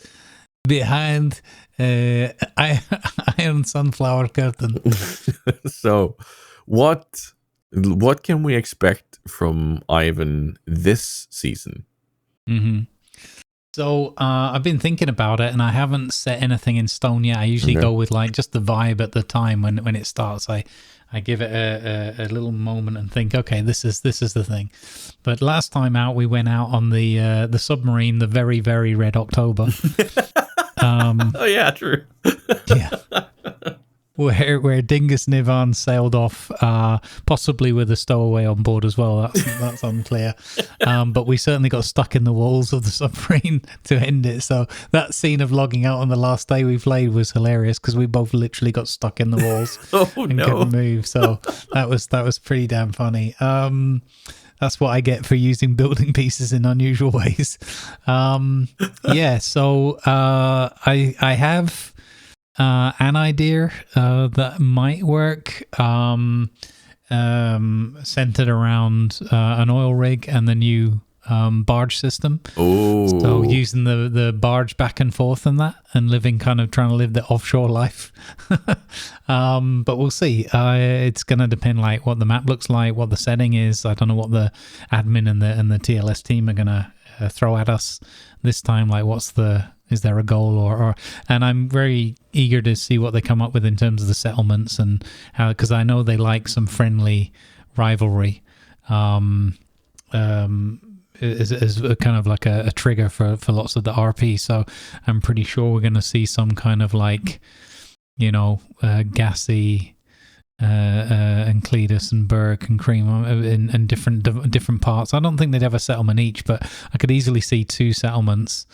behind Iron Sunflower Curtain. So, what can we expect from Ivan this season? So I've been thinking about it, and I haven't set anything in stone yet. I usually go with like just the vibe at the time when it starts. I give it a little moment and think, okay, this is the thing. But last time out, we went out on the submarine, the very, very red October. Oh yeah, true. Yeah. Where Dingus Nivan sailed off, possibly with a stowaway on board as well. That's unclear. But we certainly got stuck in the walls of the submarine to end it. So that scene of logging out on the last day we played was hilarious because we both literally got stuck in the walls and couldn't move. So that was pretty damn funny. That's what I get for using building pieces in unusual ways. So I have an idea that might work, centered around an oil rig and the new barge system. Oh, so using the barge back and forth and that, and trying to live the offshore life. But we'll see. It's going to depend like what the map looks like, what the setting is. I don't know what the admin and the TLS team are going to throw at us this time. Like, is there a goal or and I'm very eager to see what they come up with in terms of the settlements and how, because I know they like some friendly rivalry is a kind of like a trigger for lots of the RP. So I'm pretty sure we're going to see some kind of like, Gassy and Cletus and Burke and Cream in different parts. I don't think they'd have a settlement each, but I could easily see 2 settlements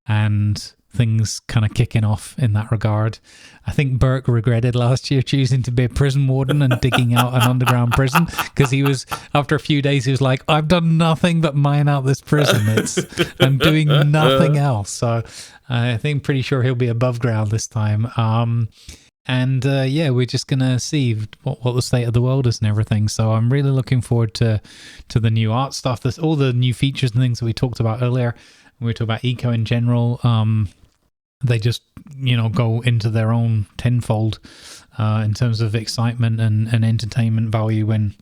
and things kind of kicking off in that regard. I think Burke regretted last year choosing to be a prison warden and digging out an underground prison, because he was, after a few days, he was like, I've done nothing but mine out this prison. I'm doing nothing else. So I think pretty sure he'll be above ground this time. We're just going to see what the state of the world is and everything. So I'm really looking forward to the new art stuff. There's all the new features and things that we talked about earlier. We were talking about eco in general. They just, go into their own tenfold in terms of excitement and entertainment value when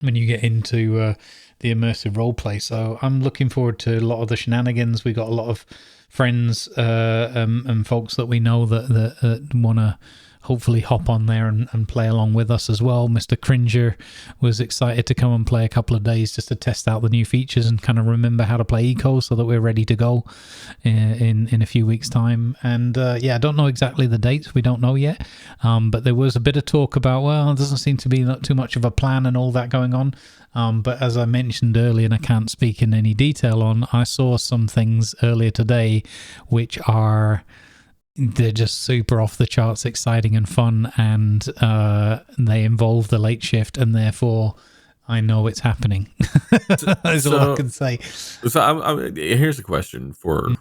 you get into the immersive roleplay. So I'm looking forward to a lot of the shenanigans. We got a lot of friends and folks that we know that want to hopefully hop on there and play along with us as well. Mr. Cringer was excited to come and play a couple of days just to test out the new features and kind of remember how to play eco so that we're ready to go in a few weeks time. And I don't know exactly the dates, we don't know yet, but there was a bit of talk about, well, it doesn't seem to be not too much of a plan and all that going on. But as I mentioned earlier, and I can't speak in any detail on, I saw some things earlier today which are they're just super off the charts exciting and fun, and they involve the late shift, and therefore I know it's happening. That's all I can say. So here's a question for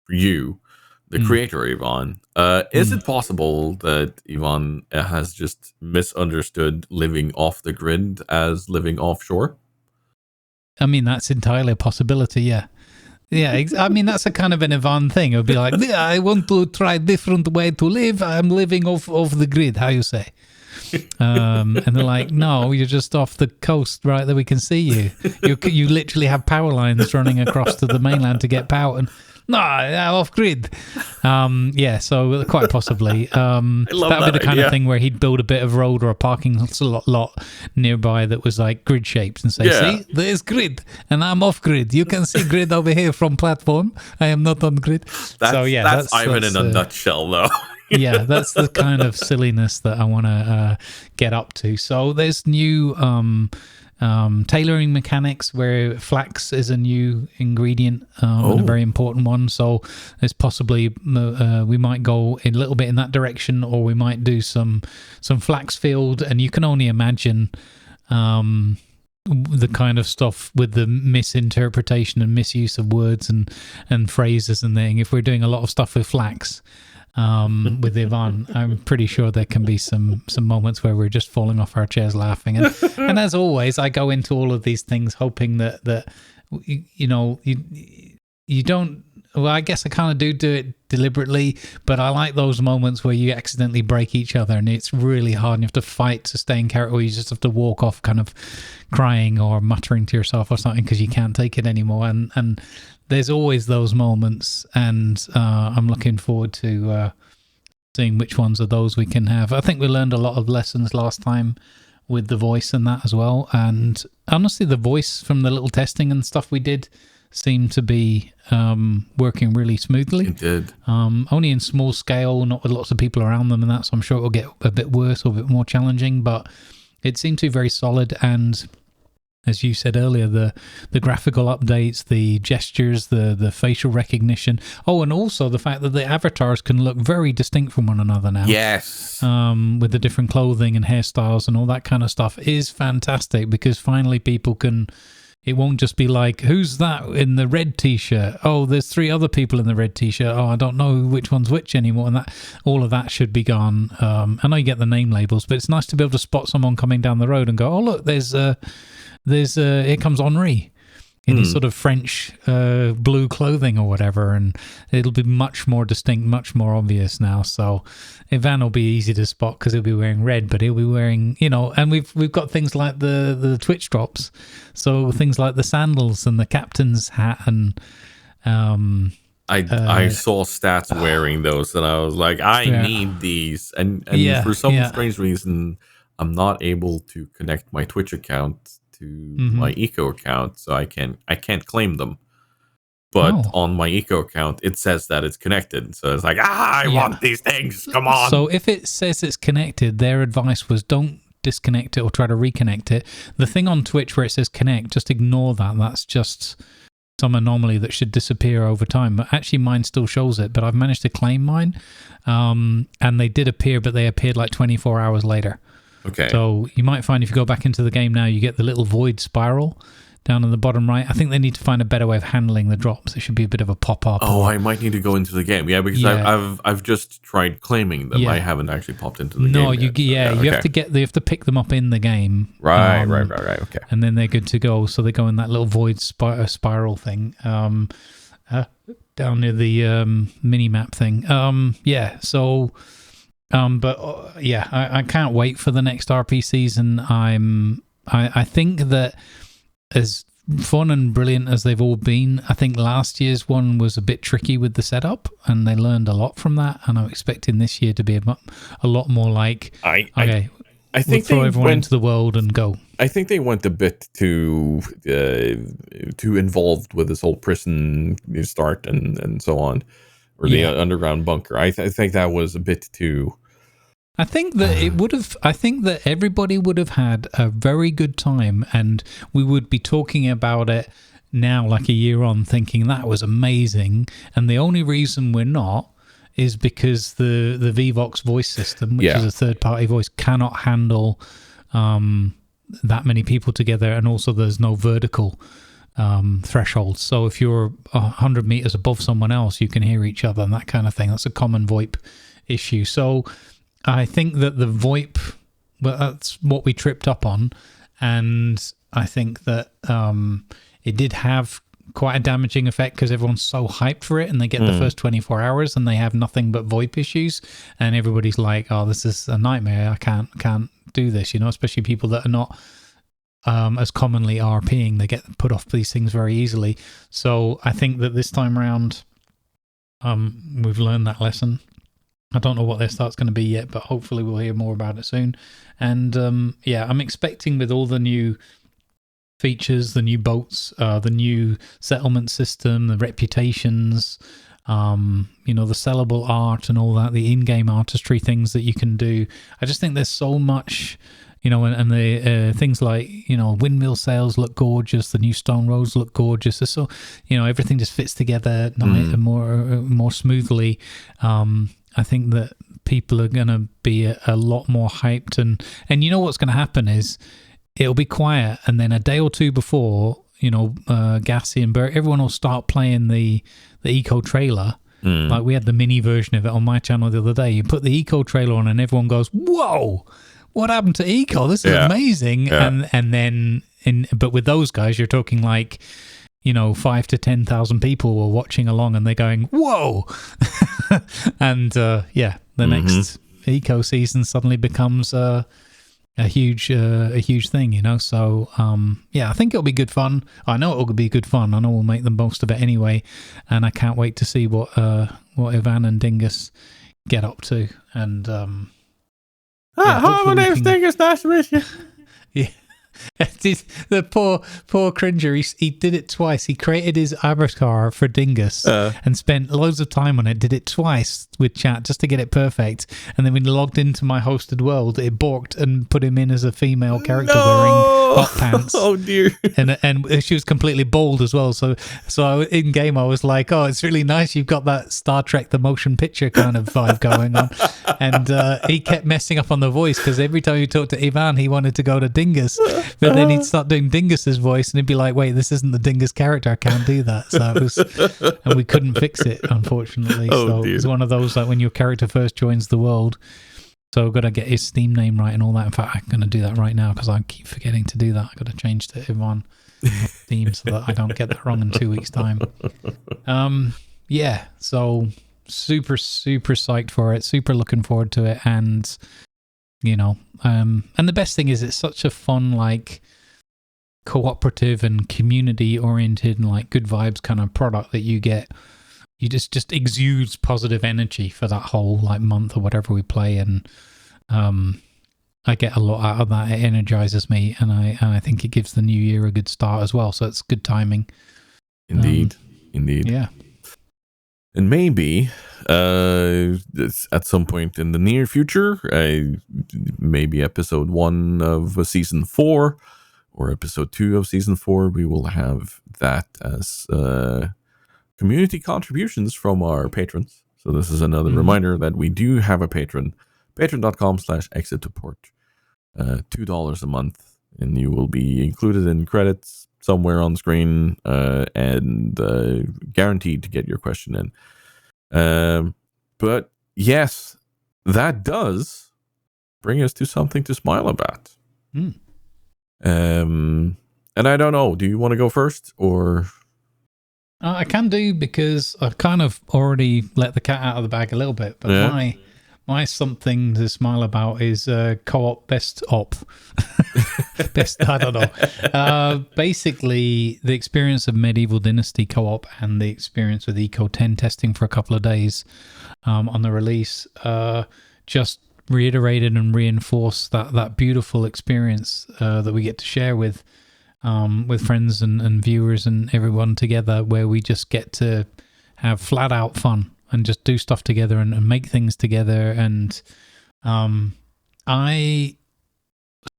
you, the creator, Yvonne. Is it possible that Yvonne has just misunderstood living off the grid as living offshore? I mean, that's entirely a possibility, yeah. Yeah, I mean, that's a kind of an Yvonne thing. It would be like, yeah, I want to try a different way to live. I'm living off the grid, how you say? And they're like, no, you're just off the coast right there. We can see you. You literally have power lines running across to the mainland to get power. And no, off grid. Yeah, so quite possibly. That would be the kind of thing where he'd build a bit of road or a parking lot nearby that was like grid shaped and say, see, there's grid and I'm off grid. You can see grid over here from platform. I am not on grid. That's Ivan in a nutshell, though. Yeah, that's the kind of silliness that I want to get up to. So there's new tailoring mechanics where flax is a new ingredient and a very important one. So there's possibly we might go a little bit in that direction, or we might do some flax field, and you can only imagine the kind of stuff with the misinterpretation and misuse of words and phrases and thing. If we're doing a lot of stuff with flax with Yvonne, I'm pretty sure there can be some moments where we're just falling off our chairs laughing. And as always, I go into all of these things hoping that you don't. Well, I guess I kind of do it deliberately, but I like those moments where you accidentally break each other and it's really hard and you have to fight to stay in character, or you just have to walk off kind of crying or muttering to yourself or something because you can't take it anymore. And there's always those moments, and I'm looking forward to seeing which ones of those we can have. I think we learned a lot of lessons last time with the voice and that as well. And honestly, the voice from the little testing and stuff we did seemed to be working really smoothly. It did. Only in small scale, not with lots of people around them and that, so I'm sure it'll get a bit worse or a bit more challenging, but it seemed to be very solid. And as you said earlier, the graphical updates, the gestures, the facial recognition. Oh, and also the fact that the avatars can look very distinct from one another now. Yes. With the different clothing and hairstyles and all that kind of stuff is fantastic, because finally people can... It won't just be like, who's that in the red T-shirt? Oh, there's 3 other people in the red T-shirt. Oh, I don't know which one's which anymore. And that, all of that should be gone. I know you get the name labels, but it's nice to be able to spot someone coming down the road and go, oh, look, there's here comes Henri in his sort of French blue clothing or whatever, and it'll be much more distinct, much more obvious now. So Ivan will be easy to spot because he'll be wearing red, but he'll be wearing, and we've got things like the Twitch drops, so things like the sandals and the captain's hat, and I saw Stats wearing those, and I was like, I need these, and for some strange reason, I'm not able to connect my Twitch account to my Eco account, so I can't claim them. But on my Eco account, it says that it's connected. So it's like, I want these things. Come on. So if it says it's connected, their advice was don't disconnect it or try to reconnect it. The thing on Twitch where it says connect, just ignore that. That's just some anomaly that should disappear over time. But actually, mine still shows it. But I've managed to claim mine. And they did appear, but they appeared like 24 hours later. Okay. So you might find if you go back into the game now, you get the little void spiral down in the bottom right. I think they need to find a better way of handling the drops. It should be a bit of a pop-up. Oh, I might need to go into the game. Yeah, because I've just tried claiming them. I haven't actually popped into the game. No, you have to you have to pick them up in the game. Right. Okay. And then they're good to go. So they go in that little void spiral thing down near the mini-map thing. So... I can't wait for the next RP season. I think that as fun and brilliant as they've all been, I think last year's one was a bit tricky with the setup, and they learned a lot from that. And I'm expecting this year to be a lot more like, I think we'll throw everyone into the world and go. I think they went a bit too involved with this whole prison start and so on, or the underground bunker. I think that was a bit too. I think that it would have. I think that everybody would have had a very good time, and we would be talking about it now, like a year on, thinking that was amazing. And the only reason we're not is because the Vivox voice system, which is a third-party voice, cannot handle that many people together, and also there's no vertical threshold. So if you're 100 meters above someone else, you can hear each other and that kind of thing. That's a common VoIP issue. So I think that the VoIP, well, that's what we tripped up on, and I think that it did have quite a damaging effect because everyone's so hyped for it, and they get the first 24 hours and they have nothing but VoIP issues, and everybody's like, oh, this is a nightmare, I can't do this, especially people that are not as commonly RPing. They get put off these things very easily. So I think that this time around we've learned that lesson. I don't know what their start's going to be yet, but hopefully we'll hear more about it soon. And I'm expecting, with all the new features, the new boats, the new settlement system, the reputations, the sellable art and all that, the in-game artistry things that you can do. I just think there's so much, and the things like, windmill sails look gorgeous, the new stone roads look gorgeous. So, everything just fits together more smoothly. I think that people are going to be a lot more hyped, and what's going to happen is it'll be quiet, and then a day or two before, Gassy and Bert, everyone will start playing the Eco trailer. Like we had the mini version of it on my channel the other day. You put the Eco trailer on and everyone goes, whoa, what happened to Eco? This is amazing. Yeah. And then, but with those guys, you're talking like, 5,000 to 10,000 people were watching along, and they're going, whoa. And the next Eco season suddenly becomes a huge thing, So I think it'll be good fun. I know it'll be good fun. I know we'll make the most of it anyway, and I can't wait to see what Ivan and Dingus get up to. And hi, my name's Dingus. Nice to meet you. Yeah. The poor cringer, he did it twice. He created his avatar for Dingus and spent loads of time on it, did it twice with chat just to get it perfect, and then when he logged into my hosted world, it balked and put him in as a female character wearing hot pants. Oh dear. And she was completely bald as well, so in game I was like, oh, it's really nice, you've got that Star Trek the motion picture kind of vibe going on. And he kept messing up on the voice, because every time he talked to Ivan he wanted to go to Dingus, but then he'd start doing Dingus's voice, and he'd be like, wait, this isn't the Dingus character, I can't do that. So it was, and we couldn't fix it, unfortunately. So it was one of those, like, when your character first joins the world. So I've got to get his Steam name right and all that. In fact, I'm going to do that right now, because I keep forgetting to do that. I've got to change to Ivan Steam so that I don't get that wrong in 2 weeks' time. So super, super psyched for it. Super looking forward to it. And, and the best thing is it's such a fun, like, cooperative and community-oriented and, like, good vibes kind of product that you get. You just exudes positive energy for that whole, like, month or whatever we play, and I get a lot out of that. It energizes me, and I think it gives the new year a good start as well. So it's good timing. Indeed. Yeah. And maybe at some point in the near future, maybe episode 1 of season 4 or episode 2 of season 4, we will have that as community contributions from our patrons. So this is another reminder that we do have a Patreon, patreon.com/exit2port, $2 a month, and you will be included in credits somewhere on screen, and guaranteed to get your question in. But yes, that does bring us to something to smile about. And I don't know, do you want to go first, or? I can do, because I've kind of already let the cat out of the bag a little bit, but my something to smile about is co-op best op. Best, I don't know. Basically, the experience of Medieval Dynasty co-op and the experience with Eco 10 testing for a couple of days on the release just reiterated and reinforced that beautiful experience that we get to share with friends and viewers and everyone together, where we just get to have flat out fun and just do stuff together and make things together. And I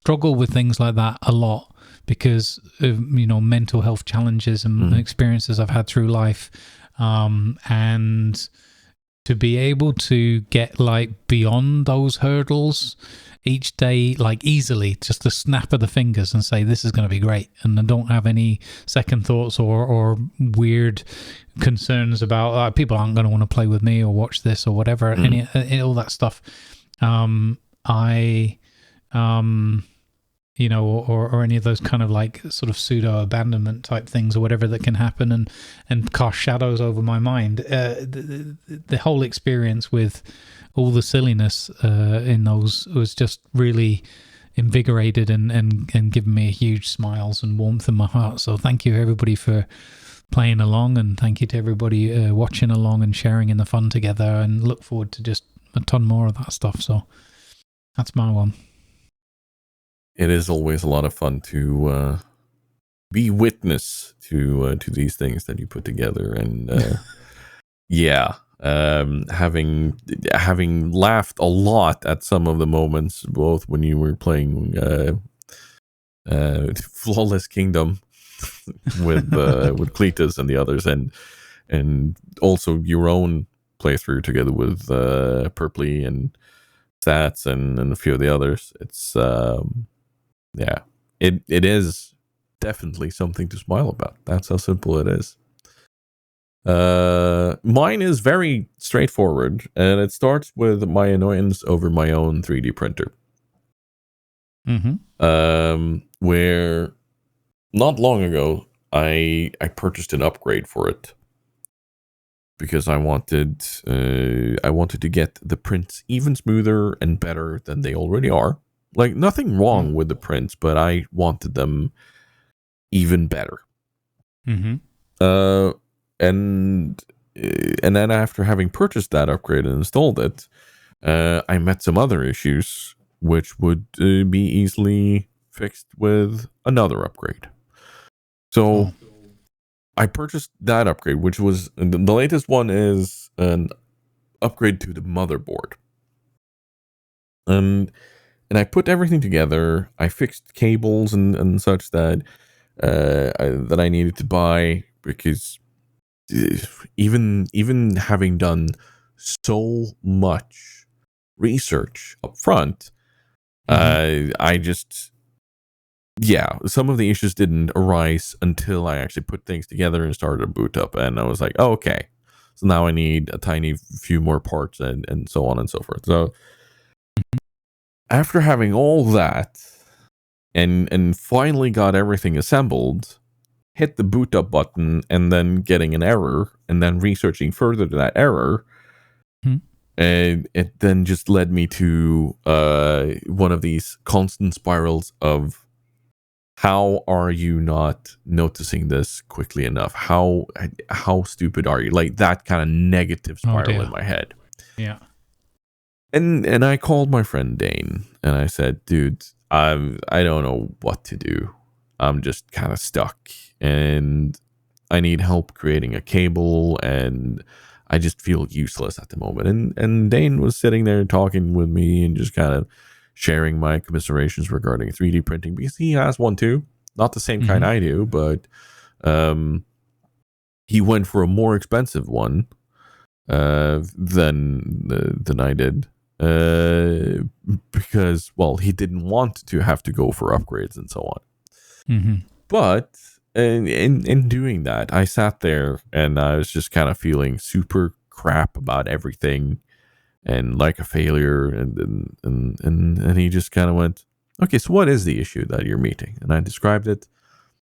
struggle with things like that a lot, because of, mental health challenges and experiences I've had through life, and to be able to get like beyond those hurdles each day, like easily, just a snap of the fingers, and say this is going to be great, and I don't have any second thoughts or weird concerns about people aren't going to want to play with me or watch this or whatever, all that stuff. Or any of those kind of like sort of pseudo abandonment type things or whatever that can happen and cast shadows over my mind. The whole experience with all the silliness in those was just really invigorated and given me huge smiles and warmth in my heart. So thank you everybody for playing along, and thank you to everybody watching along and sharing in the fun together, and look forward to just a ton more of that stuff. So that's my one. It is always a lot of fun to be witness to these things that you put together, and having laughed a lot at some of the moments, both when you were playing Flawless Kingdom with Cletus and the others, and also your own playthrough together with Purpley and Stats and a few of the others. It's it is definitely something to smile about. That's how simple it is. Mine is very straightforward, and it starts with my annoyance over my own 3D printer. Where not long ago I purchased an upgrade for it because I wanted to get the prints even smoother and better than they already are. Like, nothing wrong with the prints, but I wanted them even better. And then after having purchased that upgrade and installed it, I met some other issues which would be easily fixed with another upgrade. So I purchased that upgrade, which was the latest one is an upgrade to the motherboard. And I put everything together. I fixed cables and such that I needed to buy, because even having done so much research up front, I just some of the issues didn't arise until I actually put things together and started a boot up, and I was like, oh, okay, so now I need a tiny few more parts and so on and so forth. So after having all that and finally got everything assembled, hit the boot up button and then getting an error, and then researching further to that error, and it then just led me to one of these constant spirals of, how are you not noticing this quickly enough? How stupid are you? Like, that kind of negative spiral in my head. Yeah. And I called my friend Dane, and I said, dude, I don't know what to do. I'm just kind of stuck, and I need help creating a cable, and I just feel useless at the moment. And Dane was sitting there talking with me and just kind of sharing my commiserations regarding 3D printing, because he has one too. Not the same kind I do, but he went for a more expensive one than I did. Because, well, he didn't want to have to go for upgrades and so on. But in doing that, I sat there and I was just kind of feeling super crap about everything and like a failure. And he just kind of went, okay, so what is the issue that you're meeting? And I described it,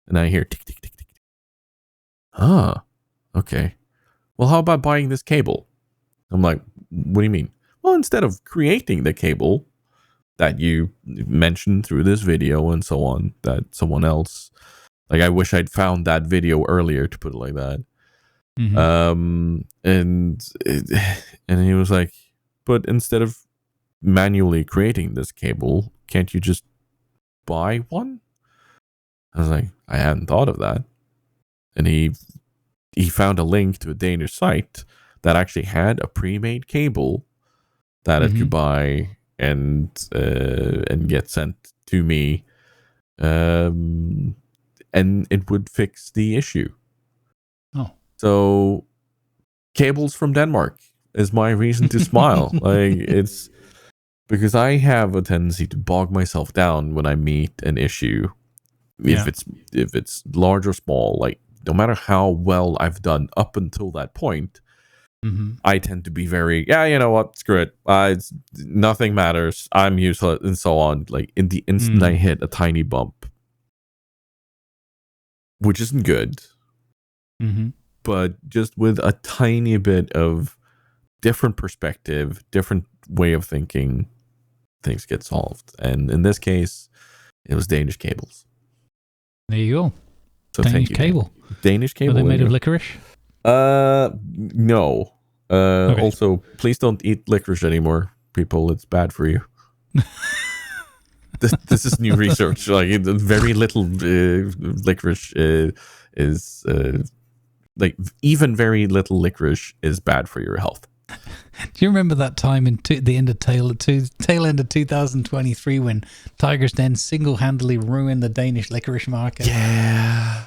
and I hear tick, tick, tick, tick. Okay. Well, how about buying this cable? I'm like, what do you mean? Well, instead of creating the cable that you mentioned through this video and so on, that someone else, like, I wish I'd found that video earlier, to put it like that. And he was like, but instead of manually creating this cable, can't you just buy one? I was like, I hadn't thought of that. And he found a link to a Danish site that actually had a pre-made cable that it could buy and get sent to me and it would fix the issue. Oh. So cables from Denmark is my reason to smile. Like, it's because I have a tendency to bog myself down when I meet an issue. If it's large or small, like no matter how well I've done up until that point, I tend to be very, you know what, screw it. It's, nothing matters. I'm useless and so on. Like in the instant I hit a tiny bump, which isn't good, but just with a tiny bit of different perspective, different way of thinking, things get solved. And in this case, it was Danish cables. There you go. So Danish thank you. cable. Danish cable. Are they made of licorice? No. Okay. Also, please don't eat licorice anymore, people. It's bad for you. This is new research. Like very little licorice is like even very little licorice is bad for your health. Do you remember that time in the end of tail end of 2023 when TigersDen single-handedly ruined the Danish licorice market? Yeah.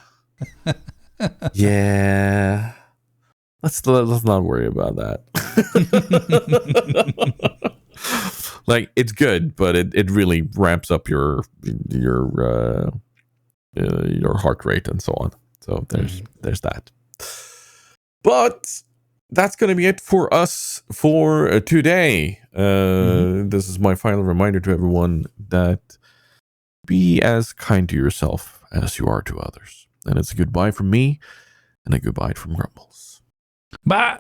Yeah. Let's not worry about that. Like, it's good, but it really ramps up your heart rate and so on. So there's that. But that's going to be it for us for today. This is my final reminder to everyone that be as kind to yourself as you are to others. And it's a goodbye from me and a goodbye from Grumbles. Bye.